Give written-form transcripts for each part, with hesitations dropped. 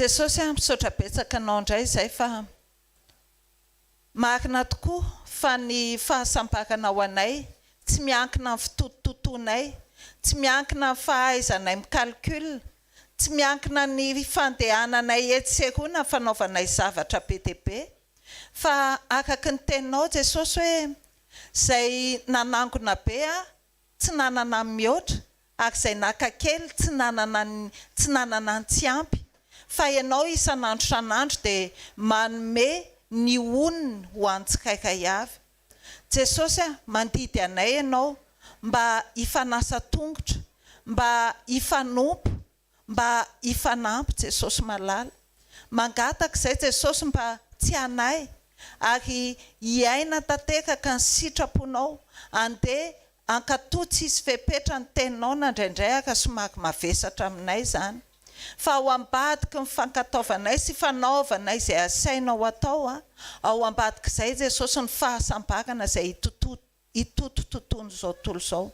jesosy misaotra betsaka anao indray izay fa marina tokoa fa ny fahasambarana ho anay tsy miankina amin'ny fitototonay, tsy miankina amin'ny fahaizanay mikalkul, tsy miankina ny fandehananay etserona fanaovanay zavatra be dia be, fa araka ny teninao jesosy hoe izay nanangona be tsy nanana mihoatra ary izay nakakely tsy nanana ny tsy ampy, fa ianao isan'andro san'andro dia manome ny oniny ho antsikaikay avy. Jesosy mandidy anay ianao mba hifanasa tongotra, mba hifanompo, mba hifanampy Jesosy malala. Mangataka izay Jesosy mba tsy hanay ary hiaina tanteraka ny sitraponao, andeha ankatotsy izy fepetra ny teninao nandraindray aka somary mavesatra aminay izany. Fa ao ambadiky ny fankataovanay sy fanaovanay izay asainao atao, ao ambadiky izay Jesosy ny fahasambarana izay hitoto tontolo izao tontolo izao.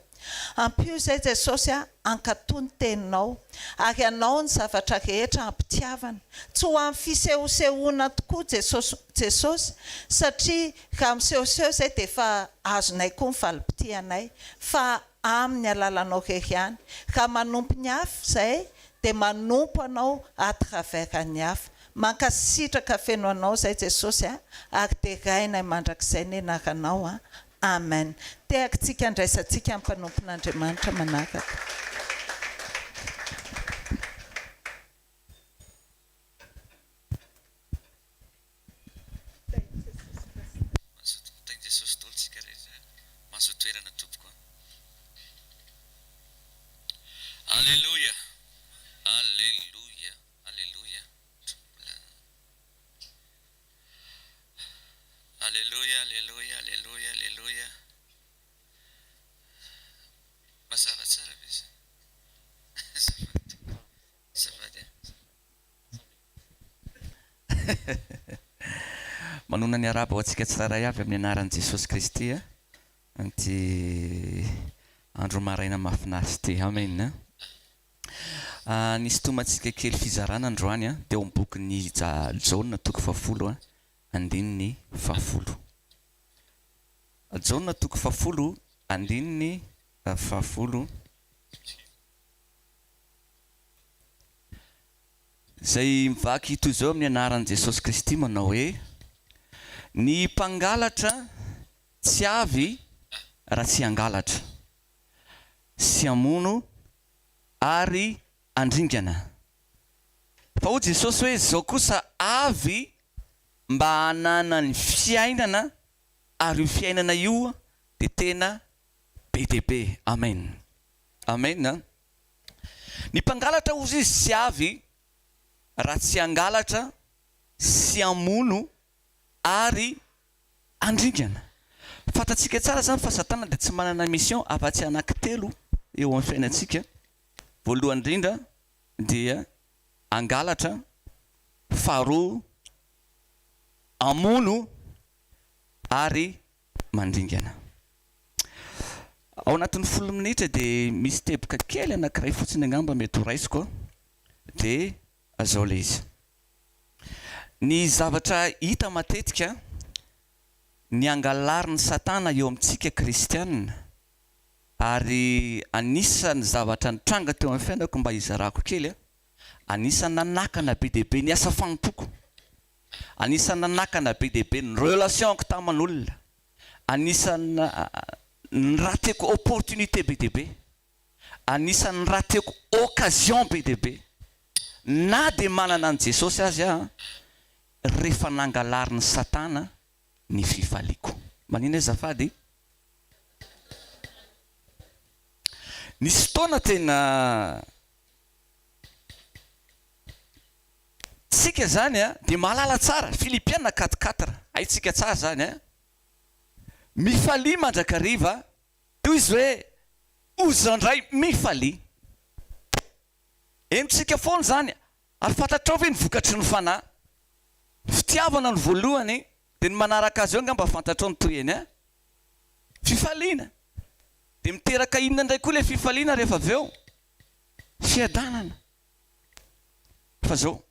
Ampio izay Jesosy ankatoy ny teninao ary anao ny zavatra rehetra ampitiavana. Tsy ho amin'ny fisehosehoana tokoa Jesosy satria raha misehoseho izay dia efa azonay koa ny valim-potianay, fa amin'ny alalanao rery ihany. Raha manompo ny hafa izay dia manompo anao atravers ny hafa. Mankasitraka feno anao izay Jesosy ary terainay mandrakizay ny anaranao. Amen. Tehaka tsika andraisantsika amin'ny mpanompon'Andriamanitra manaraka. Alléluia. Alléluia. Alléluia. Alléluia, alléluia, alléluia, alléluia. Mazava tsara ve izy? Azafady. Manona ny araba ho antsika tsara avy amin'ny anaran'i Jesosy Kristy anty andro maraina mahafinaritra ty. Amen. Nisy tomantsika kely fizarana androany dia ao amin'ny bokin'ny Jaona toko 10 andininy 10. Jaona toko 10 andininy 10. Zay mivaky toy izao amin'ny anaran'i Jesosy Kristy manao hoe ny mpangalatra tsy avy raha tsy hangalatra, sy hamono ary andringana. Fa hoy Jesosy hoe zao kosa avy mba hanana ny fiainana ary io fiainana io dia tena be dia be. Amen. Amen. Ny mpangalatra ozy izy tsy avy raha tsy hangalatra, sy hamono ary andringana. Fantatsika tsara zany fa Satana dia tsy manana mission afa-tsy anankitelo eo amin'ny fiainantsika. Voalohany indrindra dia hangalatra, faharoa hamono ary mandringana. Ao anatin'ny 10 minitra dia misy teboka kely anankiray fotsiny angamba mety ho raisiko, dia azao le izy. Ny zavatra hita matetika ny angalarin'ny Satana eo amintsika kristianina, ary anisan'ny zavatra nitranga teo amin'ny fiainako mba hizarako kely, anisan'ny nanakana be dia be ny asa fagnompoko, anisan'ny nanakana be dia be ny relationko taman'olona, anisan'ny rateko opportunité be dia be, anisan'ny rateko occasion be dia be. Na dia manana an Jesosy azy rehefa nangalarin'ny Satana ny fifaliako. Manina azafady? Nisy fotoana tena tsika zany dia mahalala tsara. Filipiana 4:4 haitsika tsara zany mifalia mandrakariva toy izy hoe ozandray mifalia. Enitsika foana zany ary fantatrao ve ny vokatry ny fanahy? Fitiavana ny voalohany dia ny manaraka azy eo ngamba fantatrao ny toyeny fifaliana. Dia miteraka inona indray koa ilay fifaliana rehefa avy eo? Fiadanana. Fa zao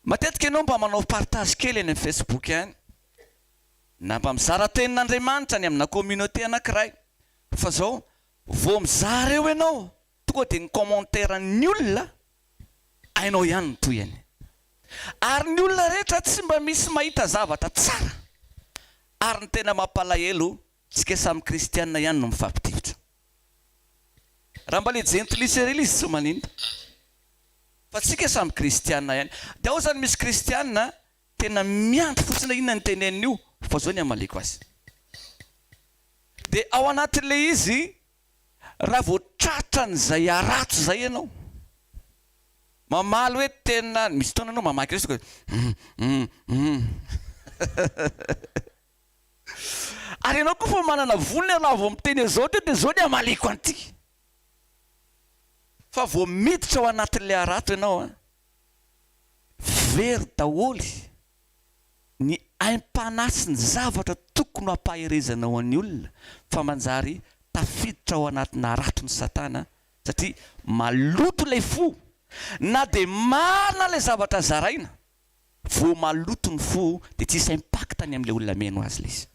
matetika ianao mba manao partage kely eny amin'ny Facebook any na mba mizara tenin'Andriamanitra ny amina communauté anankiray fa zao vao mizara eo ianao tonga dia ny commentaire ny olona ainao ihany ny toy any ary ny olona rehetra tsy mba misy mahita zavatra tsara ary ny tena mampalahelo tsika samy kristianina ihany no mifampitivitra raha mba le gentlisy rely izy tsy maninona fa tsika samy kristianina ihany dia ao zany misy kristianina tena miandry fotsiny inona ny teneniny io fa zao ny amaleko azy dia ao anatin'le izy raha vao tratran'izay arato zay ianao mamaly hoe tena misy taona anao mamaky resy ary ianao koa fa manana volony raha vao miteny zao dia zao ny amaleko an'ity fa vao miditra ao anatin'le arato ianao a very daholy ny aim-panasy ny zavatra tokony hampaherezanao an'ny olona fa manjary tafiditra ao anatina arato ny satana satria maloto ilay fo na dia marina ilay zavatra zaraina vao maloto ny fo dia tsisy impactany amin'ilay olona meno azy le izy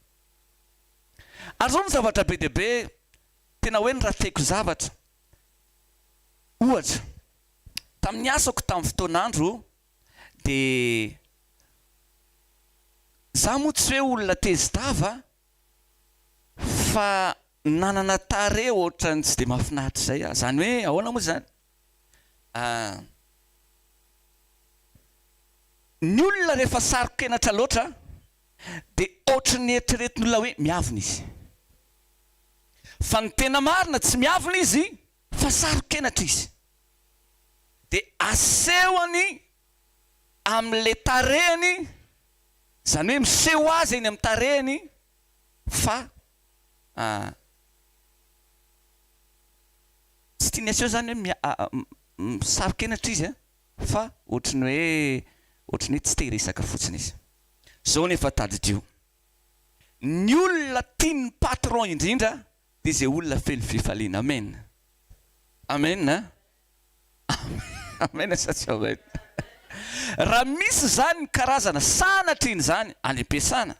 ary zao ny zavatra be deaibe tena hoe ny raha teko zavatra ohatra tamin'ny asako tamin'ny fotoan'andro dia za moa tsy hoe olona tezidava fa nanana tare ohatra ny tsy dia mahafinaritra izay a zany hoe ahoana moa zany ny olona rehefa sarokenatra loatra dia ohatra ny eritreretin'olona hoe miavina izy fa ny tena marina tsy miavina izy fa sarokenatra izy dia asehony amin'le tarehany zany hoe miseho azy eny amin'ny tarehany fa tsy tia ny aseho zany hoe misarokenatra izy fa ohatrany hoe tsy te hiresaka fotsiny izy zao nefa tadidio ny olona tia ny patron indrindra dia izay olona feno fifaliana amen amen amen sa tsy amen raha misy zany ny karazana sanatra iny zany any am-piasana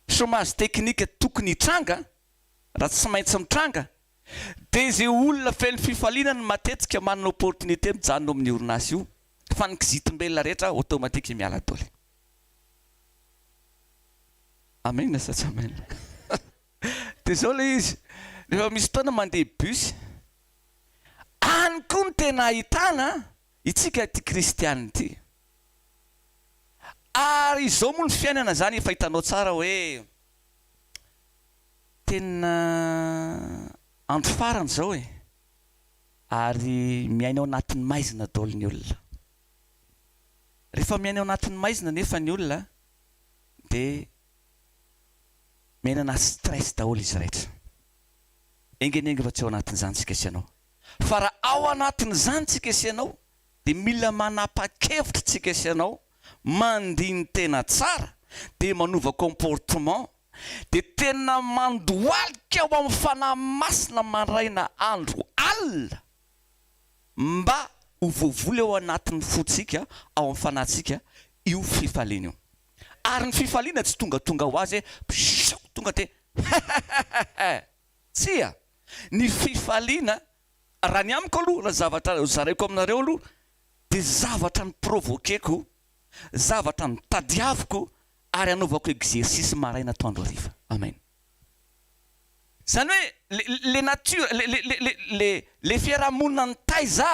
chômage teknika tokony hitranga raha tsy maintsy mitranga dia izay olona feno fifaliana ny matetika manana opportunité mijanona amin'ny orinasy io fa ny kizitim-belona rehetra automatique miala toly amen sa tsy amen dia zao le izy rehefa misy fotoana mandeha bus any koa ny tena ahitana itsika ty kristianina ity ary izao moa ny fiainana zany efa hitanao tsara hoe tena andro farany zao e ary miainao anatin'ny maizina daholo ny olona rehefa miainao anatin'ny maizina nefa ny olona dia miainana stress daholo izy rehetra engenengy fa tsy ao anatin'izany tsika sianao fa raha ao anatin'izany tsika sianao dia mila manapa-kevitra tsika sianao mandiny tena tsara dia manova comportement dia tena mandoalika ao amin'ny fanahy masina maraina andro alina mba ho voavoly ao anatin'ny fotsika ao amin'ny fanahintsika io fifaliana io ary ny fifaliana tsy tonga ho azy hoe tonga dia tsia ny fifaliana raha ny amiko aloha raha zavatra zaraiko aminareo aloha dia zavatra ny provokeko zavatra ny tadiaviko ary anaovako exercice maraina atoandro hariva amen zany hoe le nature le fiarahamonina ny taiza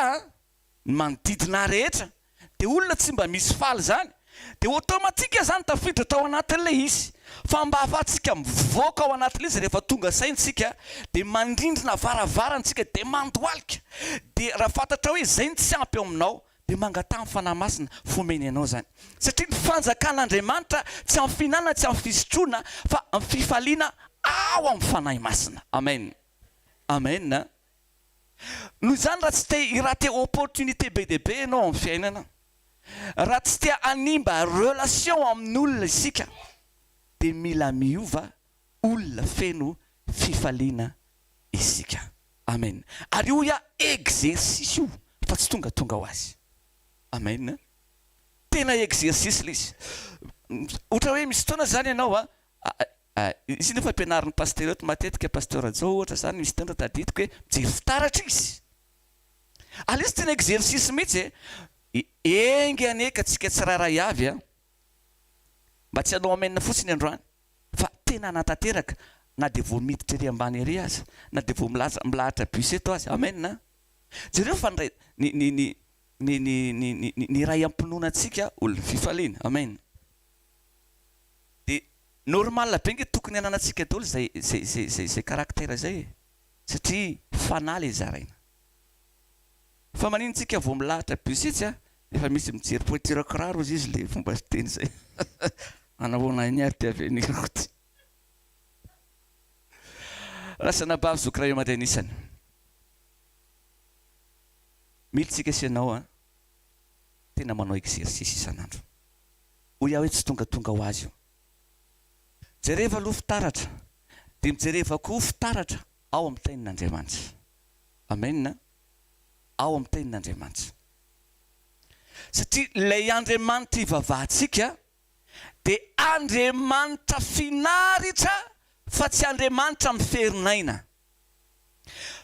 ny manodidina rehetra dia olona tsy mba misy faly zany dia automatika zany tafiditra tao anatin'le izy fa mba ahafahantsika mivoaka ao anatin'le izy rehefa tonga saintsika dia mandrindrina varavarantsika dia mandoalika dia raha fantatra hoe zay ny tsy ampy ao aminao dia mangatany fanahy masina fomeny anao zany satria ny fanjakan'Andriamanitra tsy amin'ny fihinanana tsy amin'ny fisotroana fa amin'ny fifaliana ao amin'ny fanahy masina amen amen noho izany raha tsy te hiraty opportunité be dia be ianao amin'ny fiainana raha tsy te hanimba relation amin'olona isika dia mila miova olona feno fifaliana isika amen ary io ia exercice io fa tsy tonga ho azy amen tena exercice le izy ohatra hoe misy fotoana zany ianao izy nefa ampianarin'ny pasteur eto matetika pasteur zao ohatra zany misy tena tadidiko hoe mijery fitaratra izy ala izy tena exercice mihitsy engy aneka tsika tsiraray avy mba tsy anao amenna fotsiny androany fa tena anatanteraka na de vao miditra ery ambany ery azy na de vao milahatra bus eto azy amen jereo fa ny ray ampinoana antsika olona fifaliana amen de normal be nge tokony ananantsika daholo zay karaktera zay satria fanaly zaraina fa manintsika vao milahatra bus itsy efa misy mijery pointure kiraro izy le fomba teny zay anahoana ny ary avenir ty rasana bavy zokira eo mandrenisany militsika sianao tena manao exercice isan'andro ho iaho hoe tsy tongatonga ho azy io jereva aloha fitaratra de mijereva koa fitaratra ao amin'ny tenin'Andriamanitra amen ao amin'ny tenin'Andriamanitra satria lay Andriamanitra ivavahantsika de Andriamanitra finaritra fa tsy Andriamanitra miferinayna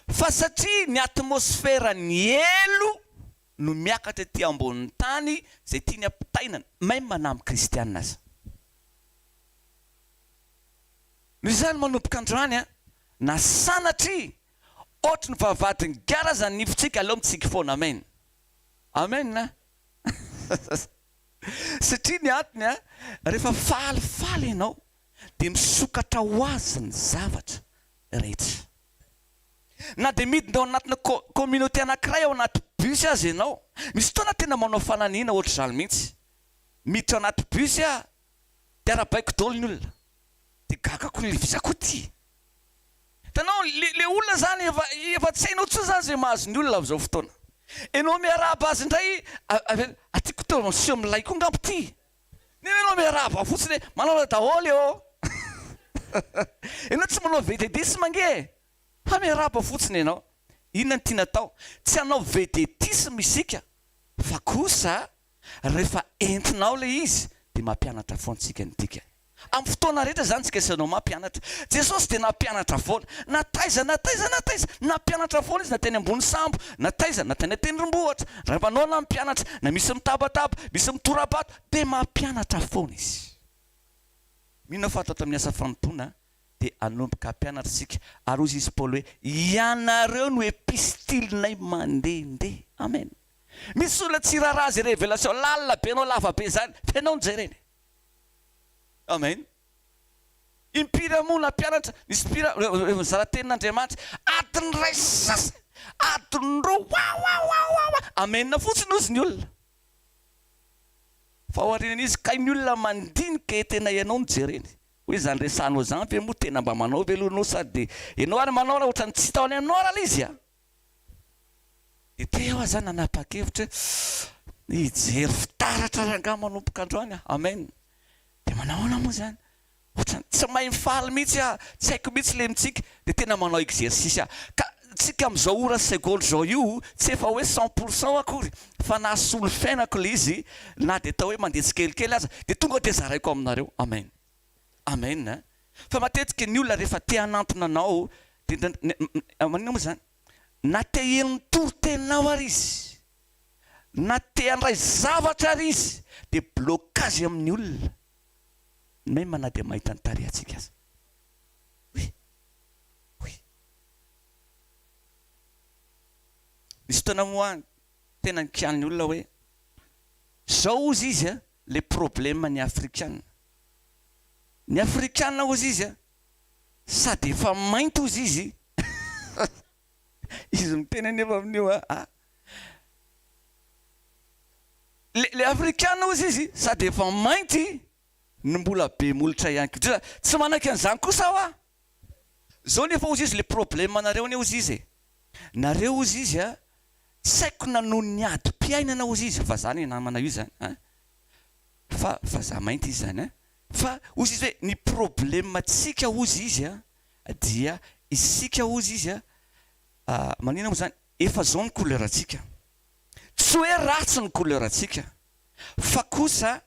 fa satria ny atmosfera ny elo no miakatra ty ambonin'ny tany zay tiany ampitainana même manamy kristianina azy noho izany manomboka androany na sanatry ohatra ny vavadiny gara zany nifotsika aleo mitsika foana amen amen satria ny antony rehefa falifaly ianao de misokatra ho azy ny zavatra rehetra na de midina ao anatina communauté anankiray ao anaty bus azy ianao misy fotoana tena manao fananiana ohatra zany mihitsy miditra ao anaty bus de arabaiko daholo ny olona de gagako le visako ty tanao le olona zany efa tsy hainao tso zany zay mahazo ny olona am'izao fotoana enao miaraba azy indray atyako teo sio milay koa ngambo ty nenao miaraba fotsiny manao daholo eo enao tsy manao VDD sy mange fa miaraba fotsiny ianao inona ny tiana tao tsy anao vedetisme isika fa kosa rehefa entinao le izy de mampianatra foantsika nydika amin'ny fotoana rehetra zany tsika isanao mampianatra jesosy de nampianatra foana nataiza nampianatra foana izy na teny ambony sambo nataiza na teny atendrombohatra raha manao na mpianatra na misy mitabataba misy mitorabato de mampianatra foana izy mino fatao amin'ny asa fanontona de anomboka ampianatra sika ary ozy izy Paul hoe ianareo no epistilinay mandehandeha amen misy olona tsy rarazy révélation lalina be anao lava be zany fenao nijereny amen impira mona mpianatra nisy pira zara tenin'Andriamanitra adiny ray sasa adiny ro amenna fotsiny ozy ny olona fa oharinan'izy ka ny olona mandinika tena ianao nijereny hoe zany resanao zany fe moa tena mba manao velonao sady ianao ary manao raha ohatrany tsy taony aminao raha izy de teo zany nanapa-kevitra hijery fitaratra ranga manomboka androany amen de manaona moa zany ohatrany tsy mahay mifaly mihitsy tsy haiko mihitsy le mitsika de tena manao exercice ka tsika am'izao ora seconde zao io tsy efa hoe 100% akory fa nasolo fiainako le izy na de tao hoe mandeha tsikelikely aza de tonga de zaraiko aminareo amen amen fa matetika ny olona rehefa te hanantona anao de manina moa zany na te henony toro-teninao ary izy na te handray zavatra ary izy de blocage amin'ny olona même na de mahita ny tarehantsika azy misy fotoana moa tena nikian'ny olona hoe zao ozy izy le problème ny afrikana ny afrikana ozy izy sady efa mainty ozy izy izy mitena nefa amin'io le afrikana ozy izy sady efa mainty ny mbola be molotra ihany ko tsy manaky an'izany kosa hoa zao nefa ozy izy le problème nareo ne ozy izy nareo ozy izy tsy haiko nanoho ny adi-piainana ozy izy fa zany namana io zany fa za mainty izy zany fa ozy izy hoe ny problème tsika ozy izy dia isika ozy izy manina moa zany efa zao ny couleur atsika tsy hoe ratsy ny couleur atsika fa kosa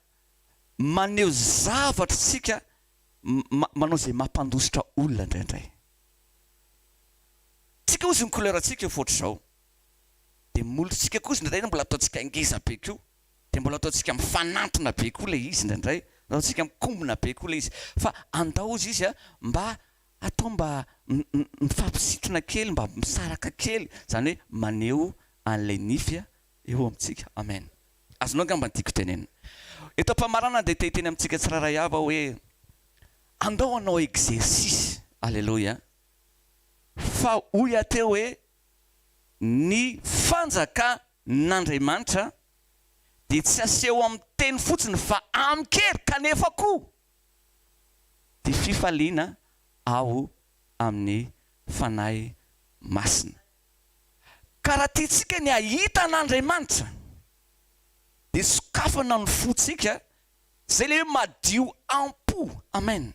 maneho zavatra tsika manao zay mampandositra olona indraindray. Tsika ozy ny couleur atsika foatra zao, de molotsika kosa indraindray mbola ataontsika ngeza be koa, de mbola ataontsika mifanantona be koa le izy indraindray, ataontsika mikombona be koa le izy, fa andao izy izy mba atao mba mifampisitona kely, mba misaraka kely, zany hoe maneho an'ilay nify eo amintsika. Amen. Azonao angamba ny tiako tenenina. Eto am-pamarana dia te-teny amintsika tsiraray avy hoe andao anao exercice. Alléluia. Fa hoy ateo hoe ny fanjakan'Andriamanitra dia tsy aseho amin'ny teny fotsiny fa amikery, kanefa koa dia fifaliana ao amin'ny fanahy masina. Karaha tiantsika ny ahita an'Andriamanitra dia sokafana ny fotsika zay le hoe madio am-po. Amen.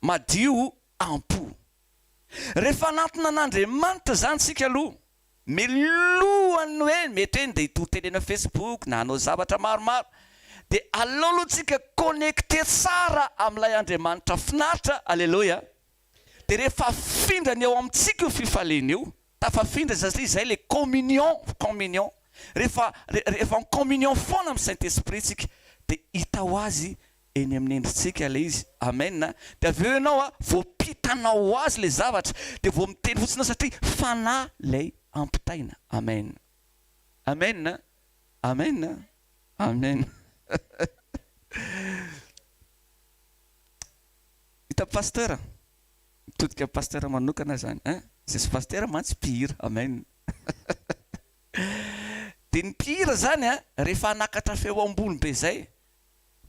Madio am-po. Rehefa anatona an'Andriamanitra zany tsika aloha, milohany hoe mety hoe ndeha hitory-tenena Facebook na hanao zavatra maromaro, dia aleo aloha tsika connecté tsara amin'ilay Andriamanitra finaritra. Alléluia. Dia rehefa findrany eo amintsika io fifaliana io, tafafindra satria zay le communion. Rehefa en communion foana amin'ny Saint-Esprit tsika dia hita ho azy eny amin'ny endritsika le izy. Amen. Dia avy eo ianao voapitanao azy le zavatra, dia vao miteny fotsiny satria fanahy lay ampitaina. Amen. Amen. Amen. Amen. Hita pasteur, mitodika pasteur manokana zany, zay sy pasteur mantsy mpihira. Amen. Dia ny mpihira zany rehefa anakatra feo ambony be zay,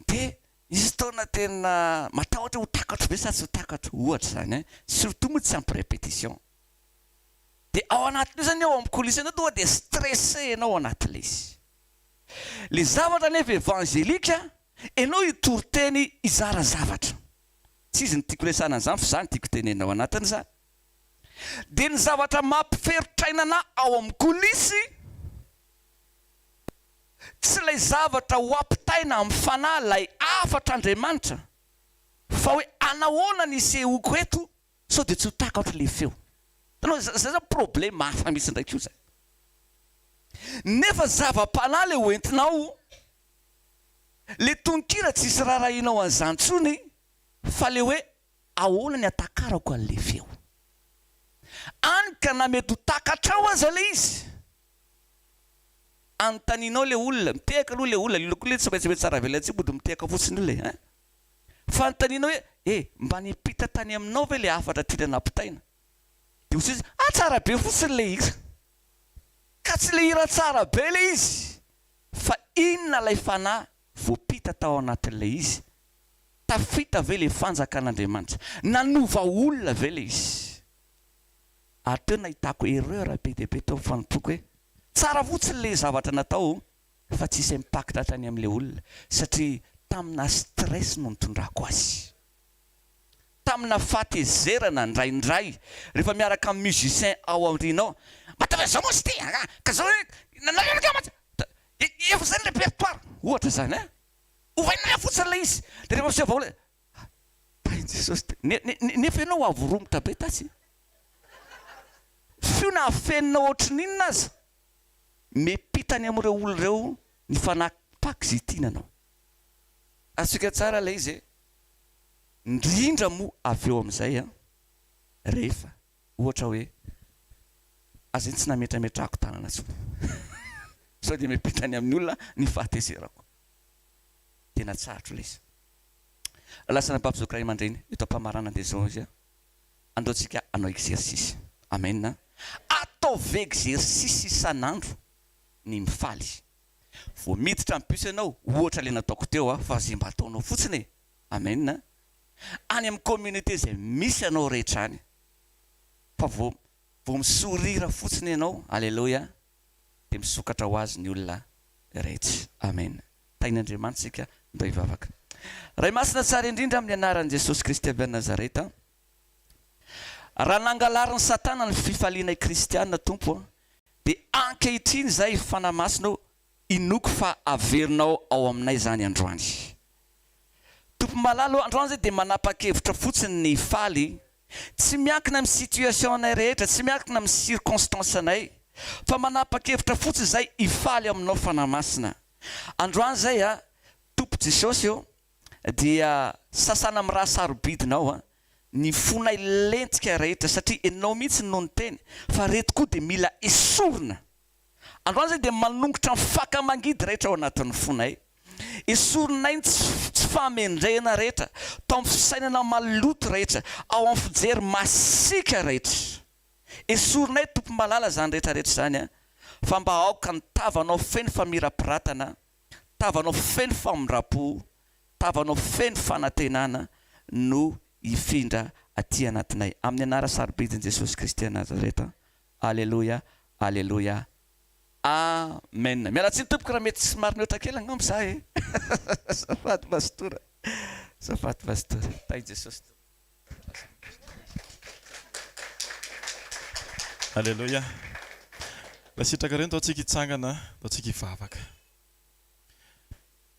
dia izy taona tena matahotra ho takatro be sady tsy ho takatro ohatra zany, surtout moa tsy ampy répétition. Dia ao anatin'io zany ao amin'ny coulisse anao tonga dia stressé ianao anatin'ilay izy. Le zavatra nefa évangélika, ianao hitory-teny hizara zavatra. Tsy izy ny tiako resana an'izany fa zany tiako tenenao anatin'izany. Dia ny zavatra mampiferotrainana ao amin'ny coulisse, tsy ilay zavatra ho ampitaina amin'ny fanahy ilay afatr'Andriamanitra, fa hoe anahoana ny isehoko eto sao dia tsy ho takatro le feo. Tanao zay zany problème hafa misy ndraiky io zay. Nefa zava-panahy le hoentinao, le tononkira tsisy rarahinao an'izany tsony, fa le hoe ahoana ny atakarako an'le feo. Anika na mety ho takatrao aza le izy. Antaninao le olona, mitehaka aloha le olona, liloko le tsy maintsy tsara velantsika mody mitehaka fotsiny le. Fa antaninao hoe mba nipita tany aminao ve le afatra tiana nampitaina. Dia hozy izy tsara be fotsiny le hira, ka tsy le hira tsara be le izy, fa inona lay fanahy voapita tao anatin'ilay izy. Tafita ve le fanjakan'Andriamanitra, nanova olona ve le izy. Ary teo nahitako erreur be dia be tao fanompoako hoe tsara fotsiny le zavatra natao, fa tsisy impact tany amin'ilay olona, satria tamina stress no nitondrako azy, tamina fahatezerana ndraindray. Rehefa miaraka amin'ny musicien ao aorianao, matavy zao moa sy ty ka zao efa zany répertoire ohatra zany, ovaina fotsiny le izy. Dia rehefa miseva olona, Jesosy, nefa ianao avoromotra be tasy, fio na afenina ohatry n'inona aza, mepitany amin'ireo olona ireo ny fanapaky zay tiananao. Asika tsara le izy, indrindra moa avy eo amin'izay rehefa ohatra hoe aza tsy nametrametrahako tanana tsony sao dia mepitany amin'ny olona ny fahatezerako. Tena tsarotro le izy. Lasana babizokray mandreny eto am-pamarana dia zao izy andao tsika anao exercice. Amen. Ataovy exercice isan'andro ny mifaly. Vao miditra amin'ny bus ianao, ohatra le nataoko teo fa zay mba ataonao fotsiny. Amen. Any amin'ny communauté zay misy ianao rehetra any, fa vao misorira fotsiny ianao, alléluia, dia misokatra ho azy ny olona rehetra. Amen. Tain'Andriamanitra sika mba hivavaka. Ray masina tsara indrindra amin'ny anaran'i Jesosy Kristy avy Nazareta. Raha nangalarin'ny Satana ny fifaliana kristianina Tompo, dia ankehitriny zay fanamasinao inoko fa averinao ao aminay zany androany. Tompo malalo androany zay dia manapa-kevitra fotsiny ny faly, tsy miankina amin'ny situation anay rehetra, tsy miankina amin'ny circonstance anay, fa manapa-kevitra fotsiny zay ifaly aminao fanamasina. Androany zay Tompo Jesosy dia sasana amin'ny raha sarobidinao ny fonay lentika rehetra satria enao mihitsy no ny teny fa reto koa dia mila esorina. Androany zay dia manongotra ny fakamangidy rehetra ao anatin'ny fonay. Esorinay tsy famendrena rehetra, tao amin'ny fisainana maloto rehetra, ao amin'ny fijery masika rehetra. Esorinay tompo malala zany rehetrarehetra zany fa mba aoka ny tavanao feno famirapiratana, tavanao feno famindra-po, tavanao feno fanantenana no ifindra aty anatinay. Amin'ny anara sarobidin Jesosy Kristy Nazareta. Alleluia, alleluia, amen. Mialatsiny tompoko raha mety sy maro mihoatra kely angamba za Azafady pastora, azafady pastora. Tai Jesosy. Alléluia. Lasitraka reny taontsika hitsangana, taontsika hivavaka.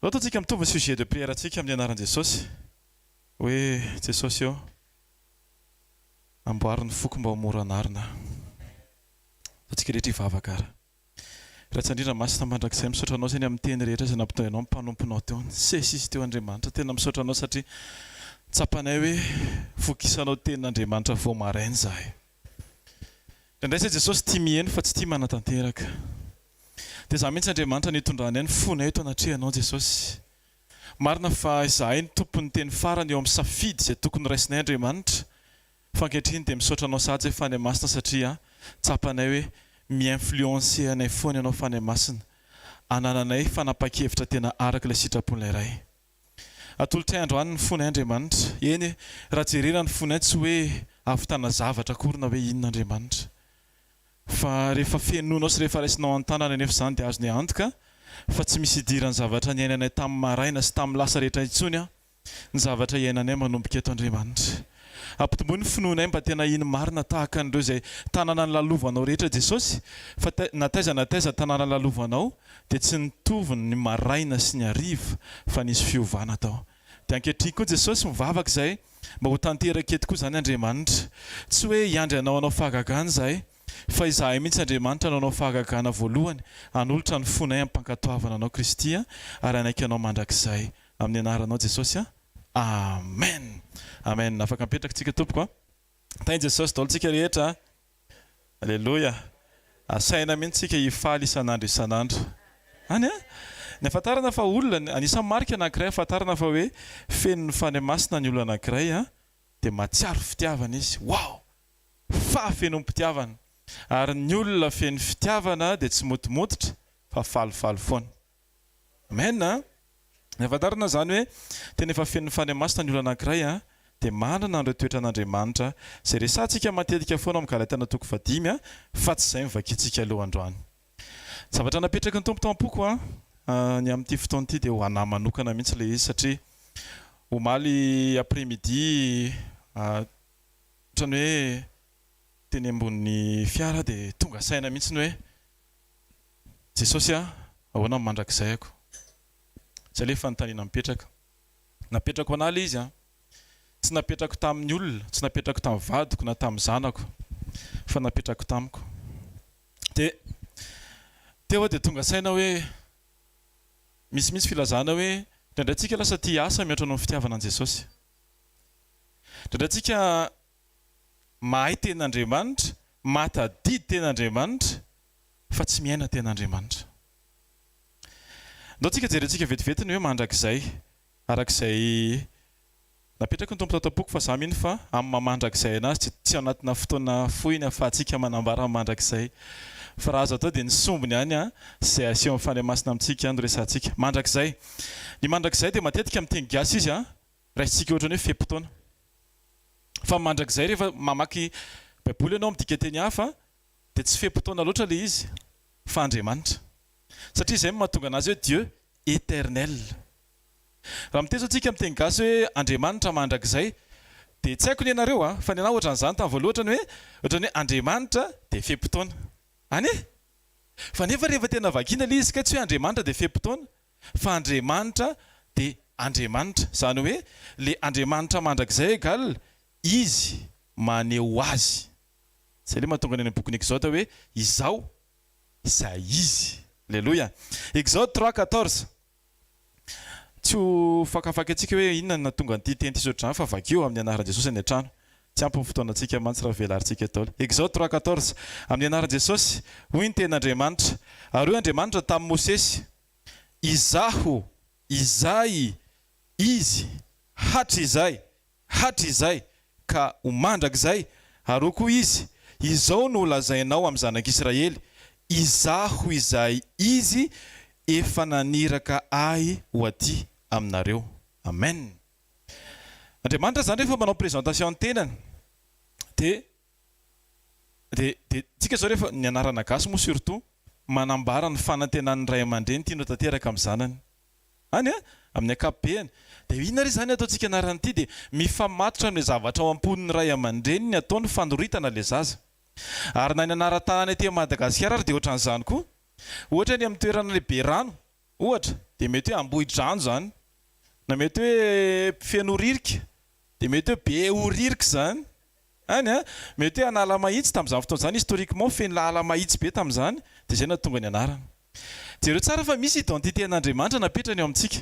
Taontsika mitovy sujet de prière atsika amin'ny anaran'i Jesosy. Hoe Jesosy eo amboariny foko mba ho mora anarina. Taontsika rehetra hivavaka ara. Raha indrindra masina mandrakizay misaotra anao zany amin'ny teny rehetra izay nampitainao mpanomponao teo. Sesisy teo Andriamanitra, tena misaotra anao satria tsapanay hoe fokisanao tenin'Andriamanitra vao maraina zahay. Indray zay Jesosy tia miheno fa tsy tia manatanteraka. Dia za mihitsy Andriamanitra nitondrany ny fonay eto anatrehanao Jesosy. Marina fa izahay ny tompony teny farany eo amin'ny safidy izay tokony raisinay Andriamanitra. Fa ankehitriny dia misaotra anao sady fany masina satria tsapanay hoe mi-influencer anay foana ianao fany masina. Anananay fanapa-kevitra tena araka ilay sitrapon'ilay ray. Atolotray androany ny fonay Andriamanitra. Eny raha jerena ny fonay tsy hoe ahavitana zavatra korina hoe inona Andriamanitra. Fa rehefa fenonao sy rehefa raisinao an-tanana nefa izany dia azonay antoka fa tsy misy idiran'ny zavatra ny ainanay tamin'ny maraina sy tamin'ny lasa rehetra intsony ny zavatra iainanay manomboka eto Andriamanitra. Ampitomboy ny finoanay mba tena iny marina tahaka an'ireo izay tanàna ny lalovanao rehetra Jesosy, fa na taiza tanàna lalovanao dia tsy nitovy ny maraina sy ny hariva fa nisy fiovana tao. Dia ankehitriny koa Jesosy mivavaka izay mba ho tanteraka eto koa izany Andriamanitra. Tsy hoe hiandry anao fahagagana izahay, fa izahay mihitsy Andriamanitra anao fahagagana voalohany, hanolotra ny fonay ampankatoavana anao Kristy ary anaiky anao mandrakizay. Amin'ny anaranao Jesosy. Amen. Amen. Afaka mipetraka tsika tompoko. Tainy Jesosy daholo tsika rehetra. Alleluia. Asaina mihitsy tsika hifaly isan'andro isan'andro. Any ny ahafantarana fa olona anisan'ny marika anankiray ahafantarana fa hoe feno ny fany masina ny olona anankiray dia matsiaro fitiavana izy. Wow! Fa feno mpitiavana. Ary ny olona feno fitiavana dia tsy motomototra fa falifaly foana. Amen. Ny ahafantarana zany hoe tena efa feno ny fany masina ny olona anankiray dia manana an'ireo toetra an'Andriamanitra izay resantsika matetika foana amin'ny Galatina 5 fa tsy izay mivakintsika aloha androany. Zavatra napetraka ny tompo tampoko ny amin'ity fotoana ity dia ho anahy manokana mihitsy ilay izy satria omaly après-midi ohatrany hoe teny ambony fiara dia tonga saina mihitsy ny hoe Jesosy ahoana mandrakizay ako. Zay ilay fanontaniana napetrako anahy ilay izy tsy napetrako tamin'ny olona, tsy napetrako tamin'ny vadiko na tamin'ny zanako fa napetrako tamiko. Dia teo dia tonga saina hoe misy filazana hoe ndraindraitsika lasa tia asa mihoatra noho ny fitiavana an' Jesosy. Ndraindraitsika mahay ten'Andriamanitra, matadidy ten'Andriamanitra fa tsy miaina ten'Andriamanitra. Ndao tsika jerentsika vetivetiny hoe mandrakizay arak'izay napetraka ny tompo tatapoko fa za mihiny fa amin'ny mamandrakizay anazy tsy anatina fotoana foiny ahafahantsika manambara mandrakizay. Fa raha azo atao dia ny sombony ihany izay aseho amin'ny fany masina amintsika no resantsika. Mandrakizay. Ny mandrakizay dia matetika amin'ny teny gasy izy raisitsika ohatrany hoe fehim-potoana. Fa mandrakizay rehefa mamaky baiboly ianao midika teny hafa dia tsy fehim-potoana loatra ilay izy fa Andriamanitra. Satria izay mahatonga anazy hoe Dieu éternel. Raha miteny zao tsika amin'ny teny gasy hoe Andriamanitra mandrakizay dia tsy haiko ny ianareo fa ny anahy ohatran'izany tamin'ny voalohany ohatrany hoe Andriamanitra dia fehim-potoana. Any fa nefa rehefa tena vakina le izy ka tsy hoe Andriamanitra dia fehim-potoana fa Andriamanitra dia Andriamanitra, zany hoe le Andriamanitra mandrakizay egal izy maneho azy. Zay le mahatonga ny bokin'ny Exode hoe izao izay izy. Alléluia. Exode 3:14. Tsy ho fakafaky antsika hoe inona na tonga n'ity teny ty trano fa vakio amin'ny anaran'i Jesosy any an-trano. Tsy ampy ny fotoanantsika mantsy raha velarintsika atao. Exode 3:14 amin'ny anaran'i Jesosy, hoy ny ten'Andriamanitra. Ary hoe Andriamanitra tamin'i Mosesy, izaho izay izy hatrizay ka ho mandrakizay, ary koa izy izao no lazainao amin'ny zanak'Israely, izaho izay izy efa naniraka ahy ho aty aminareo. Amen. Andriamanitra zany rehefa manao présentation ny tenany dia tsika zao rehefa ny anarana gasy moa surtout manambara ny fanantenan'ny ray aman-dreny tiano tanteraka amin'ny zanany any amin'ny akapobeany. Dia inona ry zany ataontsika anarana ity? Dia mifamatotra amin'ny zavatra ao am-pon'ny ray aman-dreny ny ataony fandoritana le zaza. Ary na ny anaran-tanany aty Madagasikara ary dia ohatran'izany koa. Ohatra ny amin'ny toerana lehibe rano ohatra dia mety hoe Ambohidrano zany, na mety hoe Fenoririka, dia mety hoe Behoririka zany any mety hoe Analamahitsy tamin'izany fotoana izany historiquement feno Analamahitsy be tamin'izany, dia izay nahatonga ny anarana. Jereo tsara fa misy identité an'Andriamanitra napetrany ao amintsika.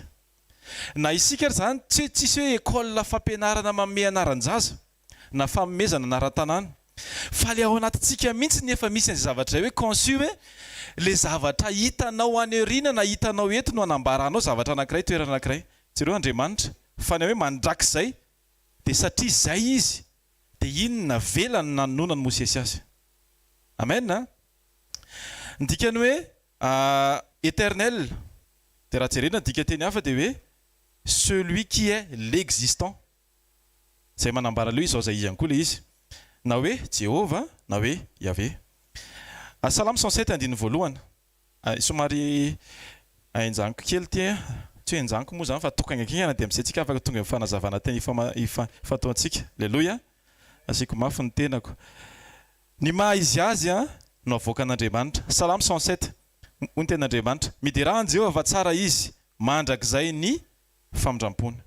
Na isika zany tsisy hoe école fampianarana manome anaran-jaza na fanomezana anaran-tanàna, fa le ao anatintsika mihitsy nefa misy ny zavatra hoe conçu hoe le zavatra hitanao any aoriana na hitanao eto no anambaranao zavatra anankiray, toerana anankiray. Jereo Andriamanitra fa ny hoe mandrakizay dia satria izay izy dia inona velany nanonona ny Mosesy azy. Amen. Ndikany hoe éternel, dia raha jerena dika teny hafa dia hoe celui qui est l'existant. Zay manambara leo izao zay ihany koa le izy, na hoe Jehova na hoe Yahvé. Salamo 107 andiny voalohany. Somary enjaniko kely ty, tsy enjaniko moa zany fa tokana akingana dia amin'izay tsika afaka tonga amin'ny fanazavana teny fataontsika. Alléluia. Asiko mafy ny tenako. Ny maha izy azy no avoaka an'Andriamanitra. Salamo 107 hoy ny ten'Andriamanitra, midirahan Jehova fa tsara izy mandrakizay ny famindram-pony.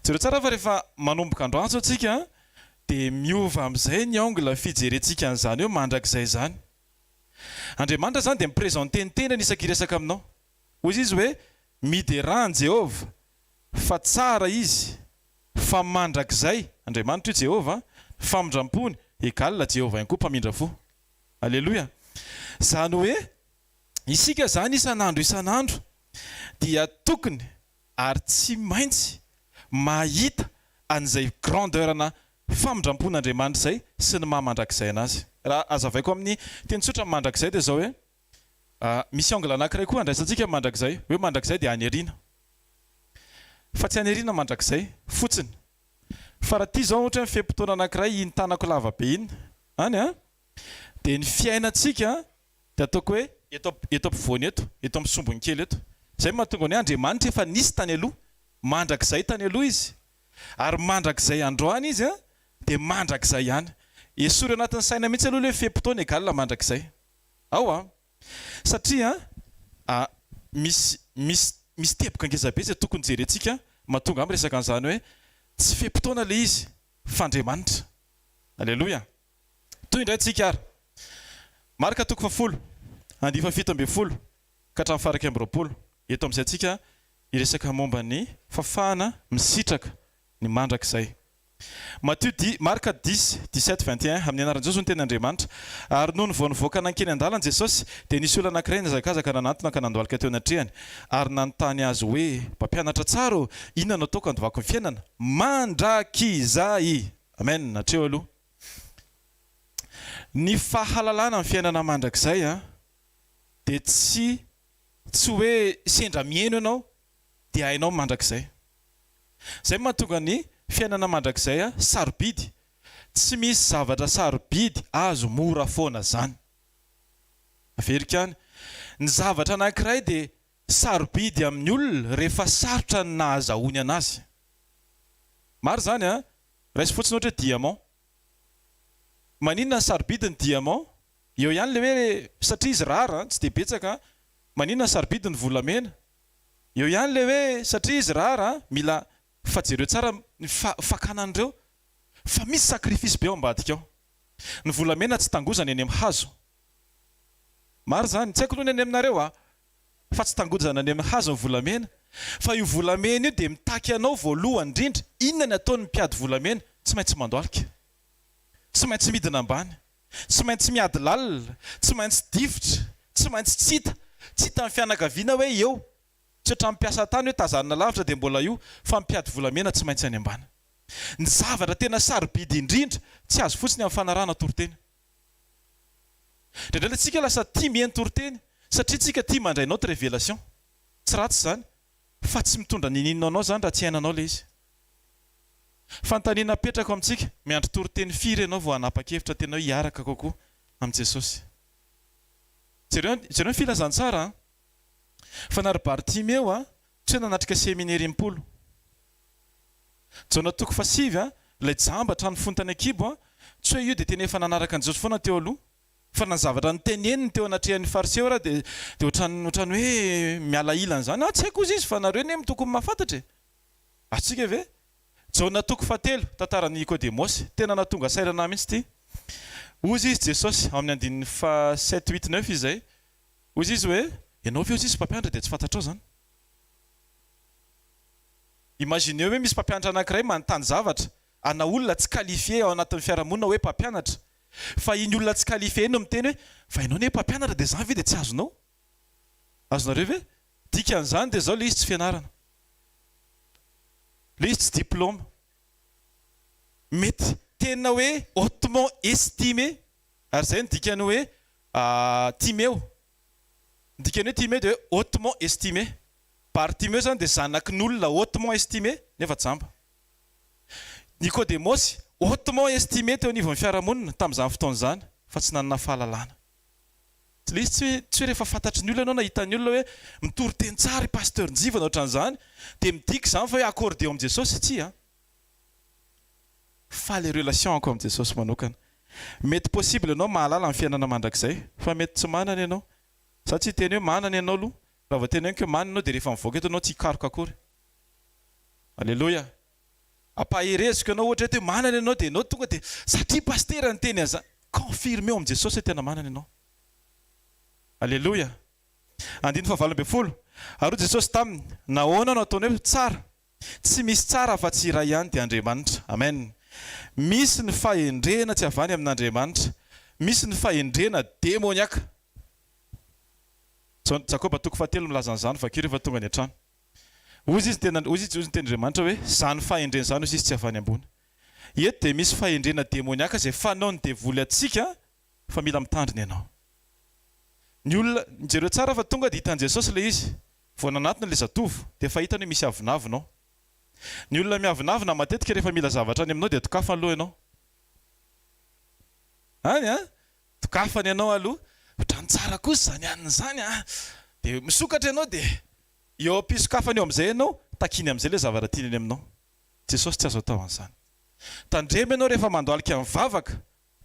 Jereo tsara fa rehefa manomboka androany zao tsika dia miova amin'izay ny angle fijerentsika an'izany hoe mandrakizay zany. Andriamanitra zany dia miprésente ny tenany isan-kiresaka aminao. Hoy izy hoe midirahan Jehova fa tsara izy fa mandrakizay. Andriamanitra io Jehova, famindram-pony egal Jehova ihany koa mpamindra fo. Alléluia. Zany hoe isika zany isan'andro dia tokony ary tsy maintsy mahita an'izay grandeur-na famindram-pon'Andriamanitra izay sy ny maha mandrakizay anazy. Raha azavaiko amin'ny teny tsotra mandrakizay dia zao hoe misy angle anankiray koa andraisantsika mandrakizay, hoe mandrakizay dia any ariana. Fa tsy any ariana mandrakizay fotsiny. Fa raha ty zao ohatra ny fehim-potoana anankiray iny tanako lava be iny any dia ny fiainantsika dia ataoko hoe eto ampovoany eto amin'ny sombony kely eto. Zay mahatonga ny Andriamanitra efa nisy tany aloha, mandrakizay tany aloha izy, ary mandrakizay androany izy dia mandrakizay ihany. Esory anatin'ny saina mihitsy aloha hoe fehim-potoana egal mandrakizay. Satria misy teboka angezabe izay tokony jerentsika mahatonga amin'ny resaka an'izany hoe tsy fehim-potoana le izy fa Andriamanitra. Alléluia. Toy indray tsika ary marika 10 andifa 17 ka hatramin'ny faraka amby 20. Eto amin'izay tsika iresaka momba ny fafahana misitraka ny mandrakizay. Marika 10:17-21 amin'ny anaran'i Jesosy ny ten'Andriamanitra. Ary noho ny vao nivoaka nankeny an-dalana Jesosy dia nisy olona anankiray nizakazaka nanantona ka nandohalika teo anatrehany ary nanontany azy hoe mpampianatra tsara, inona no ataoko andovako ny fiainana? Mandrakizay. Amen. Hatreo aloha. Ny fahalalana amin'ny fiainana mandrakizay dia tsy hoe sendra mihaino ianao dia hainao mandrakizay. Zay mahatonga ny fiainana mandrakizay sarobidy. Tsy misy zavatra sarobidy azo mora foana zany. Averika any. Ny zavatra anankiray dia sarobidy amin'ny olona rehefa sarotra ny nahazahoany anazy. Maro zany raisy fotsiny ohatra hoe diamant. Maninona ny sarobidy ny diamant? eo ihany le hoe satria izy rara tsy de betsaka maninona sarobidi ny volamena eo ihany le hoe satria izy rara mila fajereo tsara fakanan'ireo fa misy sakrifisy be ao ambadika ao ny volamena tsy tangozana eny amin'ny hazo maro zany tsy haiko aloha ny any aminareo fa tsy tangozana any amin'ny hazo ny volamena fa io volamena io dia mitaky anao voalohany indrindra inona ny ataony mpiady volamena tsy maintsy mandoalika tsy maintsy midina ambany tsy maintsy miady lalina tsy maintsy difotra tsy maintsy tsita amin'ny fianakaviana hoe eo tsy ohatran'ny mpiasa tany hoe tazanina lavitra dia mbola io fa mpiady volamena tsy maintsy any ambany ny zavatra tena sarobidy indrindra tsy azo fotsiny amin'ny fanarahana toroteny ndraindray tsika lasa tia mihaino toroteny satria tsika tia mandray notre révélation tsy ratsy zany fa tsy mitondra nininona anao zany raha tsy hainanao le izy fantaniana petraka amintsika miandry toroteny firy ianao vao hanapa-kevitra tena hoe hiaraka kokoa amin'i Jesosy jereo filazantsara fa nary Bartimeo tsy hoe nanatrika seminaire impolo jaona toko fasivy ilay jambatra ny fontany akibo tsy hoe io dia tena efa nanaraka an'i Jesosy foana teo aloha fa na zavatra nyteneniny teo anatrehan'ny fariseo raha dia ohatrany hoe miala ilany zany tsy haiko izy fa nareo ne mitokony mahafantatra atsika ve jaona toko fatelo tantaran'ny Nikodemosy tena natonga sairana mihitsy ty ozy izy Jesosy amin'ny andininy fa 7 8 9 izay ozy izy hoe ianao ve ozy izy mpampianatra dia tsy fantatrao zany imagineo hoe misy mpampianatra anankiray manontany zavatra ana olona tsy qualifié ao anatin'ny fiarahamonina hoe mpampianatra fa iny olona tsy qualifié no miteny hoe fa ianao ne mpampianatra dia zany ve dia tsy azonao azonareo ve dikan'izany dia zao le izy tsy fianarana le izy tsy diplôme mety tena hoe hautement estimé ary zay ny dikany hoe Timeo dikany hoe Timeo dia hoe hautement estimé Bartimeo zany dia zanakin'olona hautement estimé nefa jamba Nikodemosy hautement estimé teo anivon'ny fiarahamonina tamin'izany fotoana zany fa tsy nanana fahalalana le izy tsy hoe rehefa fantatry ny olona ianao nahitan'ny olona hoe mitory teny tsara i pasteur njivana ohatran'izany dia midika zany fa hoe accordé eo amin'i Jesosy tsy fa les relations ako amin'i Jesosy manokana mety possible ianao mahalala amin'ny fiainana mandrakizay fa mety tsy manana ianao sa tsy teny hoe manana ianao aloha raha vao teny hoe manana ianao dia rehefa mivoaka eto ianao tsy hikaroka akory alleloia ampahereziko ianao ohatra hoe manana ianao dia ianao tonga dia satria pasteur ny teny an'izany confirme eo amin'i Jesosy hoe tena manana ianao alleloia andiny fahavalo ambin'ny folo ary Jesosy taminy nahoana no ataony hoe tsara tsy misy tsara fa tsy iray ihany dia Andriamanitra amen misy ny fahendrena tsy avany amin'Andriamanitra misy ny fahendrena demoniaka Jakoba toko fahatelo milaza an'izany fakio rehefa tonga ny an-trano ozy izy ny ten'Andriamanitra hoe zany fahendrena zany ozy izy tsy avany ambony eto dia misy fahendrena demoniaka zay fanao ny devoly atsika fa mila mitandriny ianao ny olona nijereo tsara fa tonga dia hitan'i Jesosy le izy vao nanatona le zatovo dia fahitany hoe misy avinavinao ny olona miavinavina matetika rehefa mila zavatra any aminao dia tokafany aloha ianao any tokafany ianao aloha ohatrany tsara kosa zany aniny zany dia misokatra ianao dia eo ampisokafany eo amin'izay ianao takiny amin'izay le zavatra tiany aminao Jesosy tsy azo atao an'izany tandremy ianao rehefa mandoalika mivavaka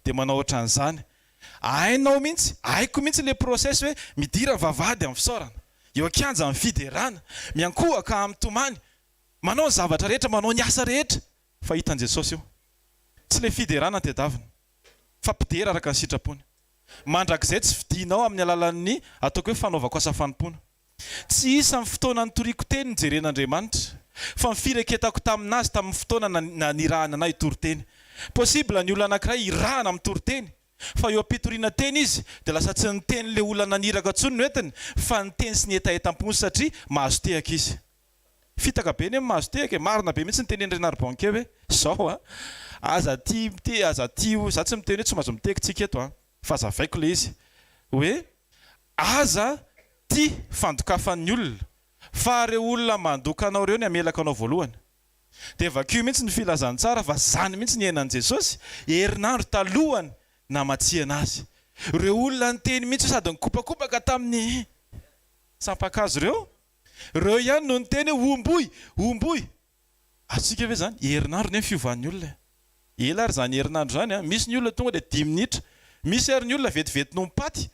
dia manao ohatran'izany hainao mihitsy haiko mihitsy le process hoe midira vavady amin'ny fisaorana eo akianja amin'ny fiderana miankohaka amin'ny tomany manao ny zavatra rehetra manao ny asa rehetra fa hitan'i Jesosy io tsy le fiderana tedavina fa mpidera araka ny sitrapony mandrakizay tsy vidinao amin'ny alalan'ny ataoko hoe fanaovako asa fanompona tsy isan'ny fotoana nitoriako teny nijeren'Andriamanitra fa mifireketako taminazy tamin'ny fotoana nanirahana anay toroteny possible ny olona anankiray irahana amin'ny toroteny fa eo ampitoriana teny izy dia lasa tsy niteny le olona naniraka ntsony no entiny fa niteny sy ny etaetampony satria mahazo tehaka izy fitaka be ny mahazo tehaka marina be mihitsy niteny Renard Banquet hoe zao aza tia za tsy miteny hoe tsy mahazo mitehaka tsika eto fa zavaiko le izy hoe aza tia fandokafan'ny olona fa reo olona mandoka anao reo ny amelaka anao voalohany dia vakio mihitsy ny filazany tsara fa zany mihitsy ny henan'i Jesosy herinandro talohany namatsiana azy reo olona nyteny mihitsy sady nikopakopaka tamin'ny sampakazo reo ihany no nyteny hoe omboy atsika ve zany herinandro ny fiovan'ny olona ela ary zany herinandro zany misy ny olona tonga dia 10 minitra misy ary ny olona vetivety no mipaty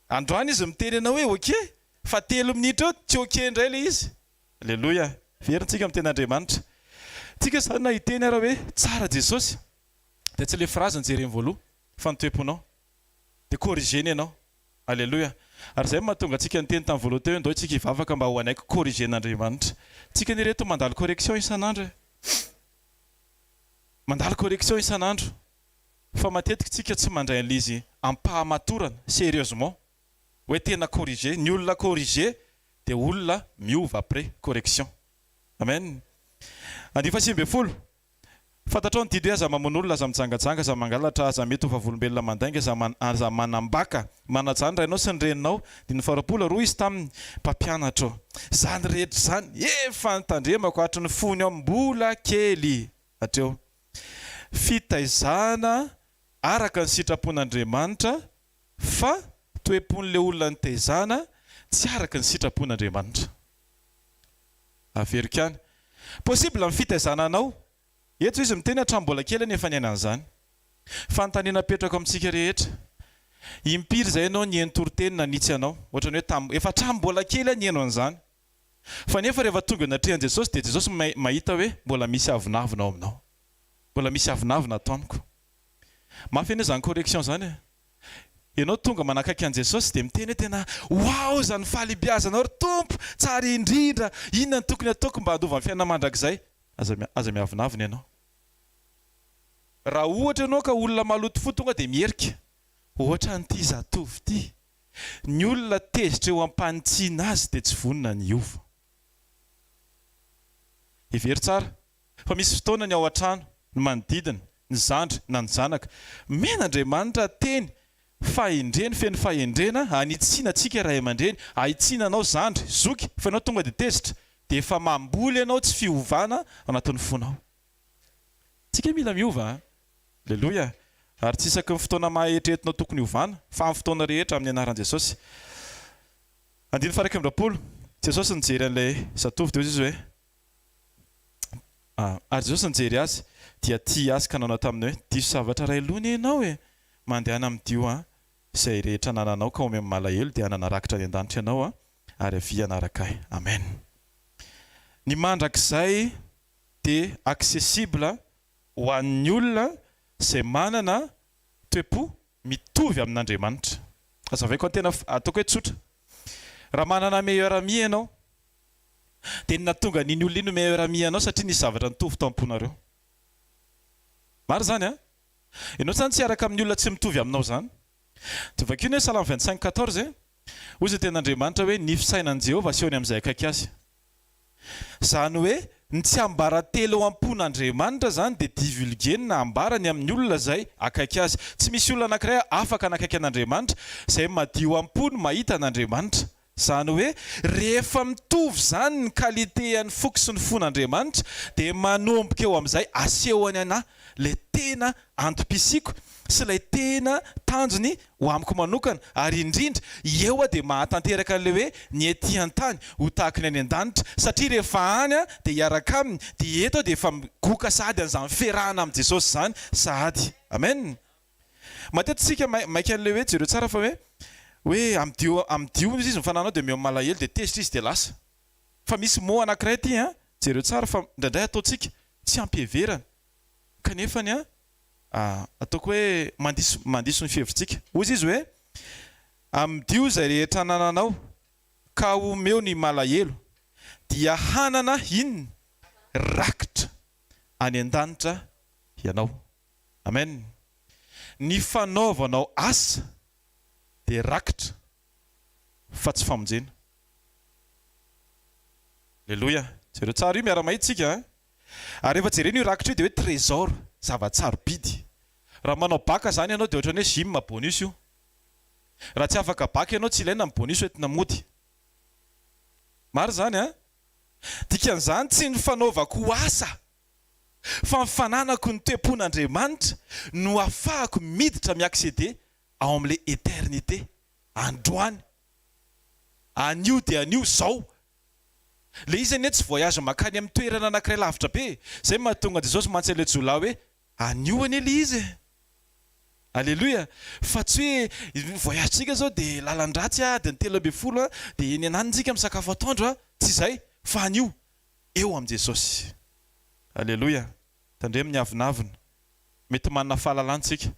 androany izy miteny anao hoe oke fa 3 minitra eo tsy oke indray le izy alleloia verintsika amin'ny ten'Andriamanitra tsika zany na hiteny ara hoe tsara Jesosy dia tsy le phrase jereny voaloha fa ny toe-ponao dia corrigeny ianao alleloia ary zay mahatonga antsika niteny tamin'ny voaloha teo ndao tsika hivavaka mba ho anaiky corrigen'Andriamanitra tsika ny reto mandalo correction isan'andro mandalo correction isan'andro fa matetika tsika tsy mandray an'ilay izy ampahamatorana sérieusement hoe tena corriger ny olona corriger dia olona miova après correction amen 10 fantatrao ny didy hoe aza mamono olona aza mitsangajanga aza mangalatra aza mety ho vavolombelona mandainga aza manambaka manajany rainao sy ny reninao dia ny farapola roa izy tamin'ny mpampianatra zany rehetra zany efa nitandremako hatry ny fony ao mbola kely hatreo fitaizana araka ny sitrapon'Andriamanitra fa toe-pon'le olona ny taizana tsy araka ny sitrapon'Andriamanitra averikany possible amin'ny fitaizana anao eto izy miteny hatrambola kely nefa ny ainan'izany fanontaniana petraka amintsika rehetra impiry zay ianao ny entoroteny na nitsy anao ohatrany hoe efa hatrambola kely ny eno an'izany fa nefa rehefa tonga natrehan Jesosy dia Jesosy mahita hoe mbola misy avinavina ao aminao mbola misy avinavina ato amiko mafy anie zany correction zany ianao tonga manakaiky an Jesosy dia miteny hoe tena wow zany fahalebiazanao ry tompo tsara indrindra inona ny tokony ataoko mba handova ny fiainana mandrakizay aza miavinavina ianao raha ohatra ianao ka olona maloto fo tonga dia mierika ohatra n'ity zatovy ity ny olona tezitra eo ampanitsiana azy dia tsy vonona ny ova ivery tsara fa misy fotoana ny ao an-trano ny manodidina ny zandry na ny zanaka men'Andriamanitra teny fahendreny feno fahendrena anitsiana tsika ray aman-dreny ahitsiana anao zandry zoky fa ianao tonga dia tezitra dia efa mamboly ianao tsy fiovana anatin'ny fonao tsika mila miova alleloia ary tsy isaky ny fotoana mahetrehetinao tokony hiovana fa amin'ny fotoana rehetra amin'ny anaran'i Jesosy 19 Jesosy nijery an'ilay zatovy teo izy hoe ary Jesosy nijery azy dia tia azy ka nanao taminy hoe diso zavatra ray lony ianao mandehana amin'dio izay rehetra nananao ka ome amin'ny malahelo dia nananrakitra ny an-danitra ianao ary avy anaraka ahy amen ny mandrakizay dia accessible ho an'ny olona izay manana toe-po mitovy amin'Andriamanitra azavaiko tena ataoko hoe tsotra raha manana meilleur ami ianao dia ny natonga n'iny olona iny meilleur ami anao satria nisy zavatra nitovy tamponareo maro zany ianao zany tsy araka amin'ny olona tsy mitovy aminao zany dia vakio ny Salame 25:14 hoy izay ten'Andriamanitra hoe ny fisainan' Jehovah asehony amin'izay akaiky azy zany hoe ny tsy ambaratelo eo am-pon'Andriamanitra zany dia divulgeny na ambarany amin'ny olona zay akaiky azy tsy misy olona anankiray afaka anakaiky an'Andriamanitra izay madio am-pony mahita an'Andriamanitra zany hoe rehefa mitovy zany ny qualité an'ny foko sy ny fon'Andriamanitra dia manomboka eo amin'izay asehony ana le tena antom-pisiko sy ilay tena tanjony ho amiko manokana ary indrindra eo dia mahatanteraka an'ilay hoe ny ety an-tany ho tahaka ny any an-danitra satria rehefa any dia hiaraka aminy dia eto dia efa migoka sahady an'izany ferahana amin'i Jesosy zany sahady amen matetisika maika an'ilay hoe jereo tsara fa hoe amdio izy mifananao dia meo malahelo dia tezitra izy dia lasa fa misy mo anankiray ty jereo tsara fa indraindray ataontsika tsy ampiheverana kanefany ataoko hoe mandiso ny fihevitsika ozy izy hoe amdio izay rehetra nananao ka omeo ny malahelo dia hanana inona rakitra any an-danitra ianao amen ny fanaovanao asa dia rakitra fa tsy famonjena alleloia jereo tsara io miara-mahitsika ary rehefa jereny io rakitra io dia hoe trésor zava-tsarobidy raha manao baka zany ianao dia ohatrany hoe gym bonus io raha tsy afaka baka ianao tsy ilaina amin'ny bonus hoentina mody maro zany dikan'izany tsy ny fanaovako asa fa mifananako ny toe-pon'Andriamanitra no ahafahako miditra miaccéder ao amin'ilay éternité androany anio dia anio zao le izy anie tsy voyage makany amin'ny toerana anankiray lavitra be zay mahatonga Jesosy mantsy ilay jolahy hoe anio anie le izy Alléluia. Fa tsy hoe voyagentsika zao dia lalan-dratsy dia ny 3:10 dia eny ananjika misakafo atoandro tsy izay fa anio eo amin'i Jesosy. Alléluia. Tandremo ny avinavina. Mety manana fahalalantsika.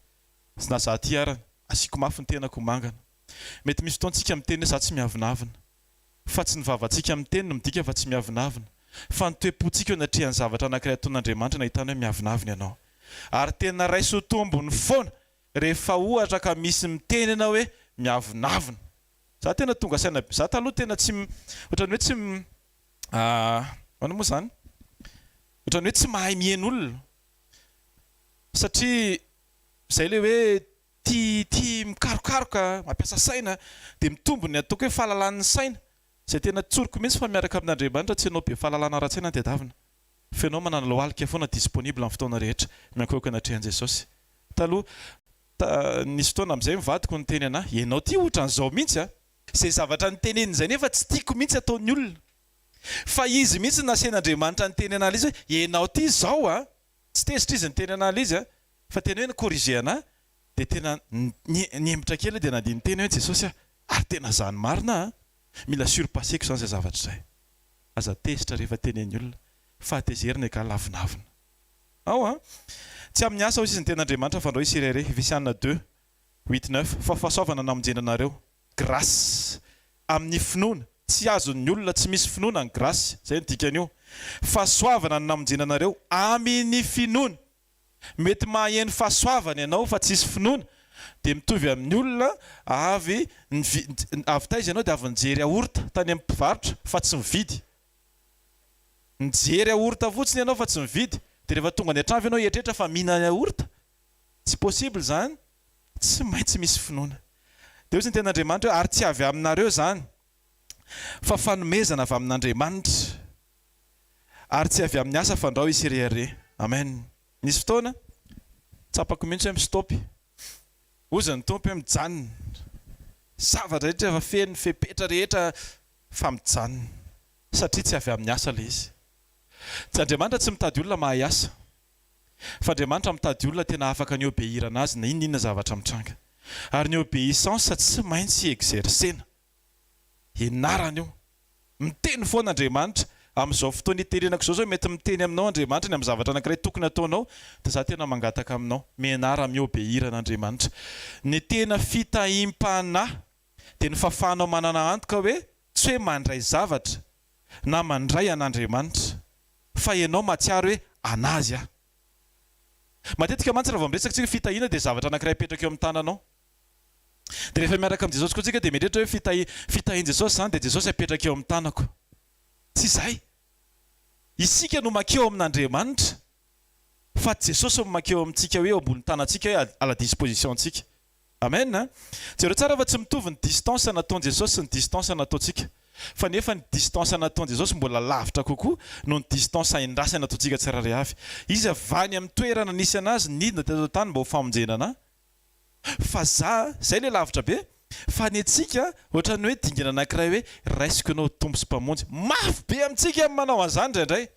Sy na za ty arany asiako mafy ny tenako mangana. Mety misy fotoantsika miteny hoe za tsy miavinavina. Fa tsy ny vavantsika miteny no midika fa tsy miavinavina. Fa ny toe-pontsika eo anatrehan'ny zavatra anankiray ataon'Andriamanitra nahitana hoe miavinavina ianao. Ary tena raiso tombony foana rehefa ohatra ka misy miteny ianao hoe miavinavina. Za tena tonga saina za taloha tena tsy ohatrany hoe tsy moa zany ohatrany hoe tsy mahay mihaino olona. Satria izay le hoe tia mikarokaroka mampiasa saina dia mitombo ny ataoko hoe fahalalan'ny saina. Izay tena tsoriko mihitsy fa miaraka amin'Andriamanitra tsy ianao be fahalalana ara-tsaina ny tadiavina. Fa ianao manana lohalika foana disponible amin'ny fotoana rehetra miankohaka anatrehan'i Jesosy. Taloha nisy fotoana amin'izay mivadiko ny teny anahy, ianao ty ohatran'izao mihitsy izay zavatra ny teneniny izay nefa tsy tiako mihitsy ataon'ny olona. Fa izy mihitsy nasen'Andriamanitra ny teny an'ala izy hoe ianao ty izao tsy tezitra izy ny teny an'ala izy fa tena hoe nikorige anahy dia tena niembotra kely dia nandiany teny hoe Jesosy ary tena zany marina mila surpasseko izany izay zavatra izay. Aza tezitra rehefa tenen'ny olona fa tezerina ka lavinavina. Tsy amin'ny asa izy ny ten'Andriamanitra fa andao isirere Efesiana 2:8-9 fa fahasoavana namonjena anareo grâce amin'ny finoana tsy azon'ny olona tsy misy finoana ny grâce izay ny dikan'io. Fahasoavana namonjena anareo amin'ny finoana. Mety maheno fahasoavana ianao fa tsisy finoana dia mitovy amin'ny olona avy taiza ianao dia avy nijery aorta tany amin'ny mpivarotra fa tsy mividy. Nijery aorta fotsiny ianao fa tsy mividy dia rehefa tonga any an-trano ianao hieritreritra fa mihinana aorta. Tsy possible zany, tsy maintsy misy finoana. Dia hoy ny ten'Andriamanitra hoe ary tsy avy aminareo zany fa fanomezana avy amin'Andriamanitra. Ary tsy avy amin'ny asa fa andao isirere. Amen. Nisy fotoana tsapako mihitsy hoe mistopy. Ozy ny tompo hoe mijanona. Zavatra rehetra efa feno fepetra rehetra fa mijanona. Satria tsy avy amin'ny asa ilay izy. Tsy Andriamanitra tsy mitady olona mahay asa. Fa Andriamanitra mitady olona tena afaka ny obéir anazy na inona zavatra mitranga. Ary ny obéissance tsy maintsy exercena. Ianarana io. Miteny foana Andriamanitra amin'izao fotoana iterenako izao mety miteny aminao Andriamanitra ny amin'ny zavatra anankiray tokony ataonao dia za tena mangataka aminao mianara miobéir an'Andriamanitra. Ny tena fitahiam-panahy dia ny fahafahanao manana antoka hoe tsy hoe mandray zavatra na mandray an'Andriamanitra fa ianao mahatsiaro hoe anazy aho. Matetika mantsy raha vao miresaka tsika fitahiana dia zavatra anankiray apetraka eo amin'ny tananao. Dia rehefa miaraka amin'ny Jesosy koa tsika dia mieritreritra hoe fitahian Jesosy zany dia Jesosy apetraka eo amin'ny tanako. Tsy izay. Isika no makeo amin'Andriamanitra fa Jesosy no makeo amintsika hoe eo ambony tanantsika hoe à la disposition-tsika. Amen. Jereo tsara fa tsy mitovy ny distance nataon'i Jesosy sy ny distance nataontsika. Fa nefa ny distance nataon'i Jesosy mbola lavitra kokoa noho ny distance ahindrasana nataontsika tsirairay avy. Izy avany amin'ny toerana nisy anazy nidina teto tany mba ho famonjena anahy. Fa izay ilay lavitra be. Fa ny antsika ohatrany hoe dingana anankiray hoe raisiko ianao tompo sy mpamonjy. Mafy be amintsika manao an'izany indraindray.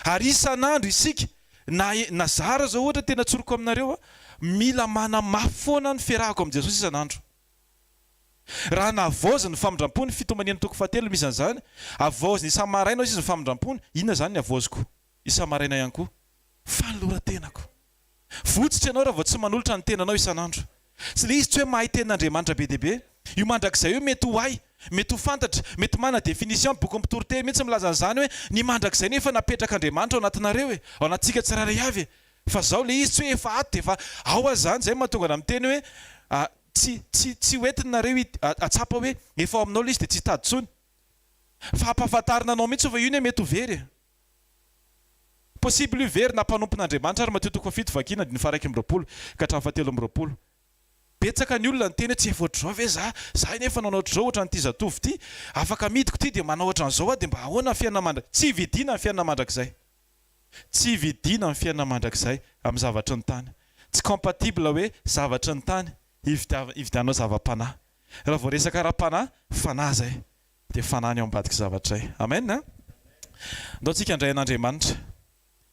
Ary isan'andro isika na zara zao ohatra tena tsoroko aminareo mila manamafy foana ny fiarahako amin'i Jesosy isan'andro. Raha navaozy ny famindram-pony fitomaniana toko fahatelo misy an'izany, avaozy ny isa-maraina izy ny famindram-pony, inona zany ny avaoziko? Isa-maraina ihany koa. Fanoloran-tenako. Votsitra ianao raha vao tsy manolotra ny tenanao isan'andro. Tsy le izy tsy hoe mahay tenin'Andriamanitra be dia be. Io mandrakizay io mety ho hay, mety ho fantatra, mety mana définition boky mitorite mihitsy milaza an'izany hoe ny mandrakizay nefa napetraka Andriamanitra ao anatinareo ao anatsika tsiraray avy. Fa zao le izy tsy hoe efa ato efa ao azany zay mahatonga na miteny hoe tsy hoentinareo atsapa hoe efa ao aminao le izy dia tsy hitady tsony. Fa ampahafantarina anao mihitsy fa io ne mety ho very. Possible io very na mpanompon'Andriamanitra ary Matteo 7:20 ny faha 1:20 ka hatramin'ny 7:20. Betsaka ny olona ny teny tsy efa ohatr'izao ve za nefa nanao ohatr'izao ohatra n'ity zatovo ity afaka midiko ity dia manao ohatran'izao dia mba ahoana ny fiainana mandrakizay. Tsy vidiana ny fiainana mandrakizay. Tsy vidiana ny fiainana mandrakizay amin'ny zavatra ny tany. Tsy compatible hoe zavatra ny tany hividianao zava-panahy. Raha vao resaka raha-panahy, fanahy zay dia fanahy ny ao ambadika zavatra zay. Amen. Andao tsika handray an'Andriamanitra.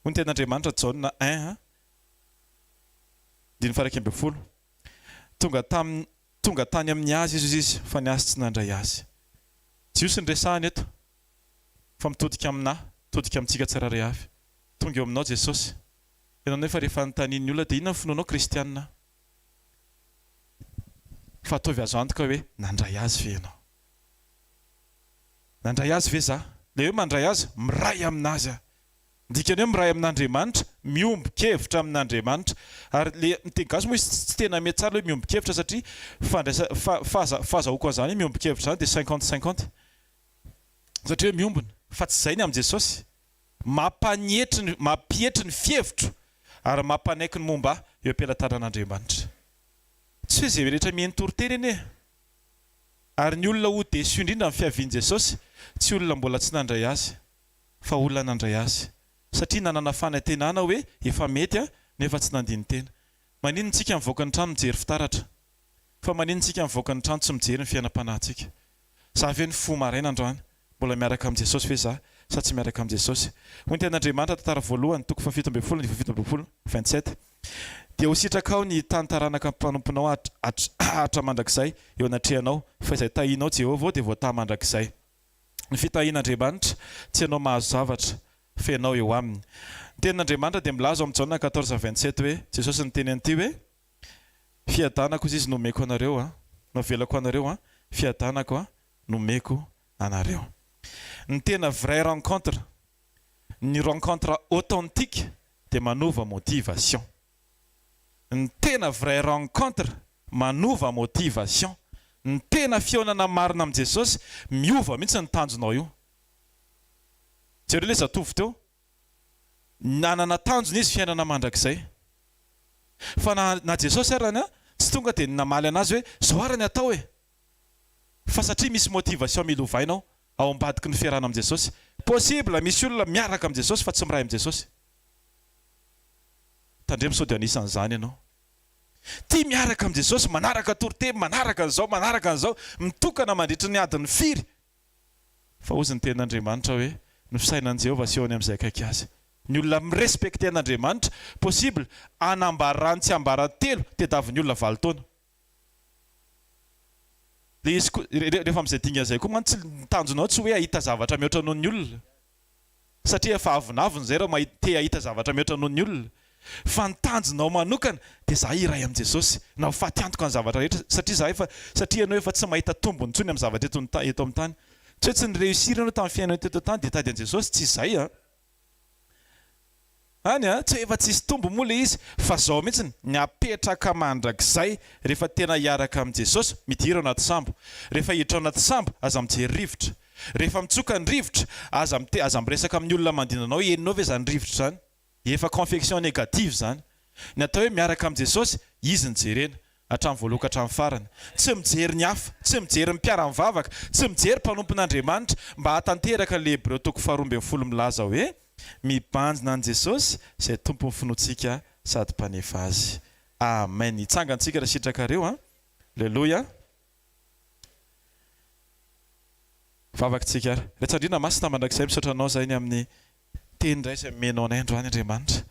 Hoy ny ten'Andriamanitra Jaona 1. diny faraky amby folo tonga tany amin'ny azy izy fa ny azy tsy nandray azy tsy io sy nyresahany eto fa mitodika aminahy mitodika amintsika tsiraray avy tonga eo aminao Jesosy ianao nefa rehefa notanian'ny olona dia inona ny finoanao kristianina fa ataovy azo antoka hoe nandray azy ve ianao nandray azy ve za le hoe mandray azy miray aminazy ndikany hoe miray amin'Andriamanitra miombon-kevitra amin'Andriamanitra ary le miteny gasy moa izy tsy tena mety tsara hoe miombon-kevitra satria fahazahoako an'izany miombon-kevitra zany dia 50-50 satria hoe miombona fa tsy izay ny amin'i Jesosy mampietry ny fievitro ary mampanaiky ny momba eo am-pelatanan'Andriamanitra tsy hoe izay rehetra mientoroteny eny ary ny olona ho desy indrindra amin'ny fiavian'i Jesosy tsy olona mbola tsy nandray azy fa olona nandray azy satria nanana fanantenana hoe efa mety nefa tsy nandiny tena maninona tsika mivoaka ny trano mijery fitaratra fa maninona tsika mivoaka ny trano tsy mijery ny fiainam-panahintsika za ve ny fo maraina androany mbola miaraka amin'ny Jesosy ve za sa tsy miaraka amin'ny Jesosy hoy ny tenin'Andriamanitra tantara voalohany toko 7:27 dia ho sitraka ao ny tantaranaka mpanomponao hatra mandrakizay eo anatrehanao fa izay tahinao Jehovah dia voataha mandrakizay ny fitahian'Andriamanitra tsy ianao mahazo zavatra fa ianao eo aminy ny tenin'Andriamanitra dia milaza ao amin'ny Jaona 14:27 hoe Jesosy ny teny an'ity hoe fiadanako izy nomeko anareo novelako anareo fiadanako nomeko anareo ny tena vrai rencontre ny rencontre authentique dia manova motivation ny tena vrai rencontre manova motivation ny tena fionana marina amin'i Jesosy miova mihitsy ny tanjonao io jereo le zatovy teo nanana tanjona izy fiainana mandrakizay fa na Jesosy arany tsy tonga dia namaly anazy hoe zao arany atao fa satria misy motivation milovainao ao ambadiky ny fiarahana amin'i Jesosy possible misy olona miaraka amin'i Jesosy fa tsy miray amin'i Jesosy tandremo sao dia anisan'izany ianao tia miaraka amin'i Jesosy manaraka torotemy manaraka an'izao mitokana mandritry ny adiny firy fa ozy ny tenin'Andriamanitra hoe ny fisainan'i Jehovah sy eo any amin'izay akaiky azy ny olona mirespekte an'Andriamanitra possible anambarany tsy ambara telo tediavin'ny olona 9 taona le izy rehefa amin'izay dingan'izay koa mantsy tanjonao tsy hoe ahita zavatra mihoatra noho ny olona satria efa avinaviny zay raha te ahita zavatra mihoatra noho ny olona fa nitanjonao manokana dia za iray amin'i Jesosy na ho faty antoka ny zavatra rehetra satria ianao efa tsy mahita tombony intsony amin'ny zavatra eto amin'ny tany tsy hoe tsy ny réussir ianao tamin'ny fiainana teto tany dia tady an'i Jesosy tsy izay tsy hoe efa tsisy tombo moa le izy fa zao mihitsy ny apetraka mandrakizay rehefa tena hiaraka amin'i Jesosy midira ao anaty sambo rehefa hiditra ao anaty sambo aza mijery rivotra rehefa mitsoka ny rivotra aza miresaka amin'ny olona mandinanao eninao ve zany rivotra zany efa confection négative zany ny atao hoe miaraka amin'i Jesosy izy ny jerena hatramin'ny voaloka hatramin'ny farany tsy mijery ny hafa tsy mijery ny mpiara-mivavaka tsy mijery mpanompon'Andriamanitra mba hatanteraka le Hébreux toko 12 milaza hoe mibanjina an' Jesosy izay tompony finoantsika sady mpanefa azy amen hitsangantsika raha sitrakareo alleluia vavakantsika ary retsandrina masina mandrakizay misaotra anao zay ny amin'ny teny indray izay menao anay androany Andriamanitra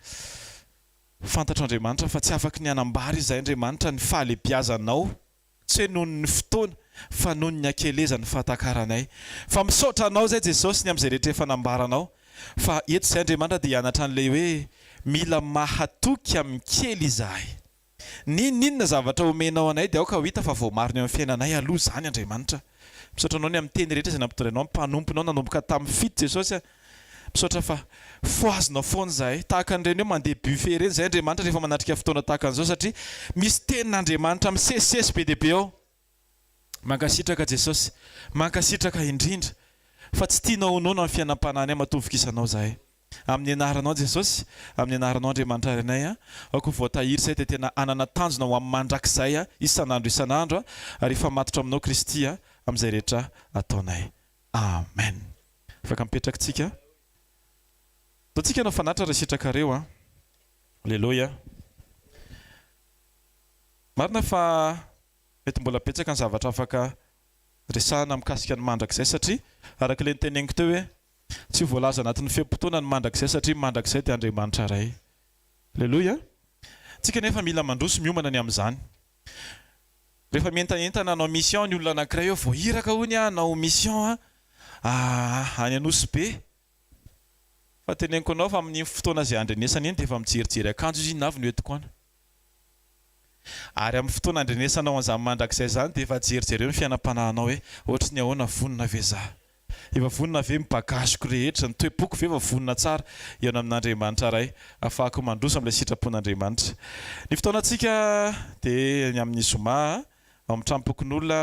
fantatro Andriamanitra fa tsy afaka ny anambary izay Andriamanitra ny fahalebiazanao tsy hoe noho ny fotoana fa noho ny akelezany fahatakarana fa misaotra anao zay Jesosy ny amin'izay rehetra efa nambaranao fa eto izay Andriamanitra dia hianatra an'ilay hoe mila mahatoky amin'ny kely izahay ninona zavatra omenao anay dia aoka ho hita fa voamarina eo amin'ny fiainanay aloha zany Andriamanitra misaotra anao ny amin'ny teny rehetra izay nampitondrainao mpanomponao nanomboka tamin'ny fito Jesosy misaotra fa foazonao foana zahay tahaka an'ireny hoe mandeha buffet ireny zay Andriamanitra rehefa manatrika fotoana tahaka an'izao satria misy tenin'Andriamanitra misesisesy be dia be ao mankasitraka Jesosy mankasitraka indrindra fa tsy tianao honoana amin'ny fiainam-panany matovikisanao zahay amin'ny anaranao Jesosy amin'ny anaranao Andriamanitra renay aoko voatahiry zay dia tena anana tanjona ho amin'ny mandrakizay isan'andro ary efa matotra aminao Kristy amin'izay rehetra ataonay amen afaka mipetrakantsika taontsika anao fanatra raha sitrakareo alleluia marina fa mety mbola petsaka ny zavatra afaka resahana mikasika ny mandrakizay satria araka ilay nyteneniko teo hoe tsy voalaza anatin'ny fem-potoana ny mandrakizay satria mandrakizay dia Andriamanitra ray alleluia tsika nefa mila mandroso miomana ny amin'izany rehefa mientanentana anao mission ny olona anankiray eo voahiraka hony a nao mission any anosy be fa teneniko anao fa amin'ny fotoana izay andrenesana eny dia efa mijerijery akanjo izy navy ny oetikoana ary amin'ny fotoana andrenesanao an'izany mandrakizay zany dia efa jerijereo ny fiainam-panahinao hoe ohatry ny ahoana vonona ve za efa vonona ve mibakazoko rehetra ny toe-poko ve efa vonona tsara eo amin'Andriamanitra ray afahako mandroso amin'ilay sitrapon'Andriamanitra ny fotoanantsika dia ny amin'ny zoma ao amin'ny trampokon'olona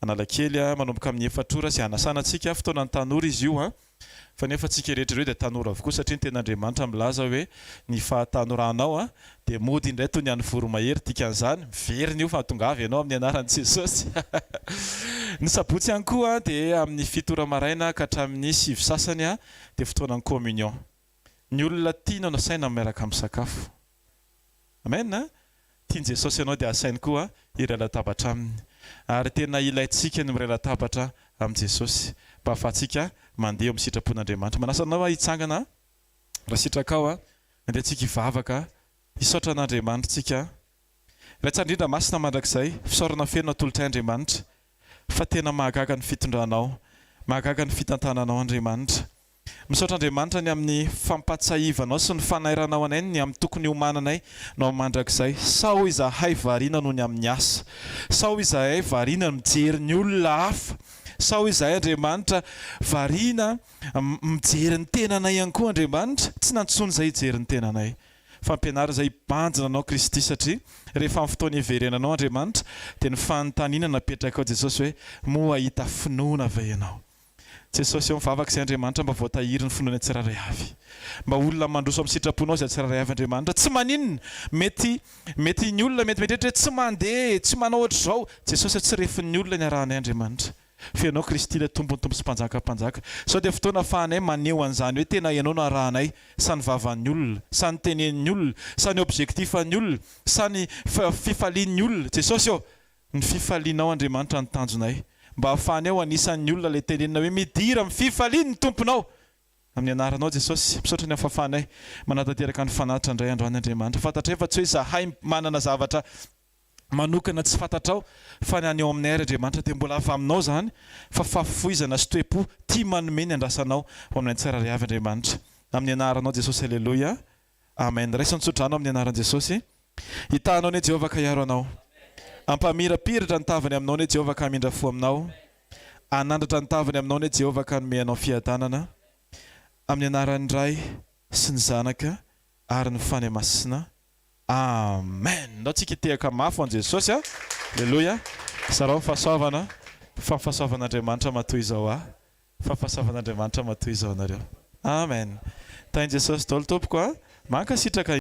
Analakely manomboka amin'ny 4 ora sy anasanantsika fotoana ny tanora izy io fa nefa tsika rehetra ireo dia tanora avokoa satria ny ten'Andriamanitra milaza hoe ny fahatanoranao dia mody indray toy ny any voromahery dikan'izany miveriny io fa tonga avy ianao amin'ny anaran'i Jesosy ny sabotsy ihany koa dia amin'ny 7 ora maraina ka hatramin'ny 9 sasany dia fotoanan'ny communion ny olona tiana no asaina miaraka amin'ny sakafo amen tiany Jesosy ianao dia asainy koa iray latabatra aminy ary tena ilayntsika ny miray latabatra amin'i Jesosy mba ahafahantsika mandeha amin'ny sitrapon'Andriamanitra manasanao hitsangana raha sitrakao andeha tsika hivavaka hisaotra an'Andriamanitra tsika raitsandrindra masina mandrakizay fisaorana feno tolotra Andriamanitra fa tena mahagaga ny fitondranao mahagaga ny fitantananao Andriamanitra misaotra Andriamanitra ny amin'ny fampatsahivanao sy ny fanairanao anay ny amin'ny tokony homananay no mandrakizay sao izahay variana noho ny amin'ny asa sao izahay variana mijery ny olona hafa sao izahay Andriamanitra variana mijery ny tenanay ihany koa Andriamanitra tsy nantsony izay hijery ny tenanay fampianarana izay hibanjina anao Kristy satria rehefa amin'ny fotoana hiverenanao Andriamanitra dia ny fanontaniana napetraka ao Jesosy hoe moa hahita finoana ve ianao Jesosy eo mivavaka izay Andriamanitra mba voatahiry ny finoana tsirairay avy mba olona mandroso amin'ny sitraponao izay tsirairay avy Andriamanitra tsy maninona mety ny olona mety tsy mandeha tsy manao ohatr'izao Jesosy tsy refin'ny olona ny arahanay Andriamanitra fianao Kristy ilay tompony tompo sy mpanjaka sao dia fotoana ahafahanay maneho an'izany hoe tena ianao no arahanay sa ny vavan'ny olona sa ny tenen'ny olona sa ny objectifan'ny olona sa ny fifalian'ny olona Jesosy eo ny fifalianao Andriamanitra ny tanjonay mba ahafahanay ho anisan'ny olona ilay tenenina hoe midira amin'ny fifaliany ny tomponao amin'ny anaranao Jesosy misaotra ny afahafanay manatateraka ny fanatitra indray androany Andriamanitra fantatra efa tsy hoe zahay manana zavatra manokana tsy fantatrao fa ny aneo aminay Andriamanitra dia mbola avy aminao zany fa fahafoizana sy toe-po tia manome ny andrasanao ho amin'ny tsirairay avy Andriamanitra amin'ny anaranao Jesosy aleluia amen raisantsotranao amin'ny anaran'i Jesosy hitanao ny Jehovah ka hiaro anao ampamirapiratra ny tavany aminao ny Jehovah ka hamindra fo aminao anandratra ny tavany aminao ny Jehovah ka hanome anao fiadanana amin'ny anaran'ny Ray sy ny Zanaka ary ny Fanahy Masina amen ndao tsika tehaka mafy ho an Jesosy aleluia sarao fahasoavana fahasoavan'Andriamanitra matoy izao fahasoavan'Andriamanitra matoy izao nareo amen tainy Jesosy daholo tompoko mankasitraka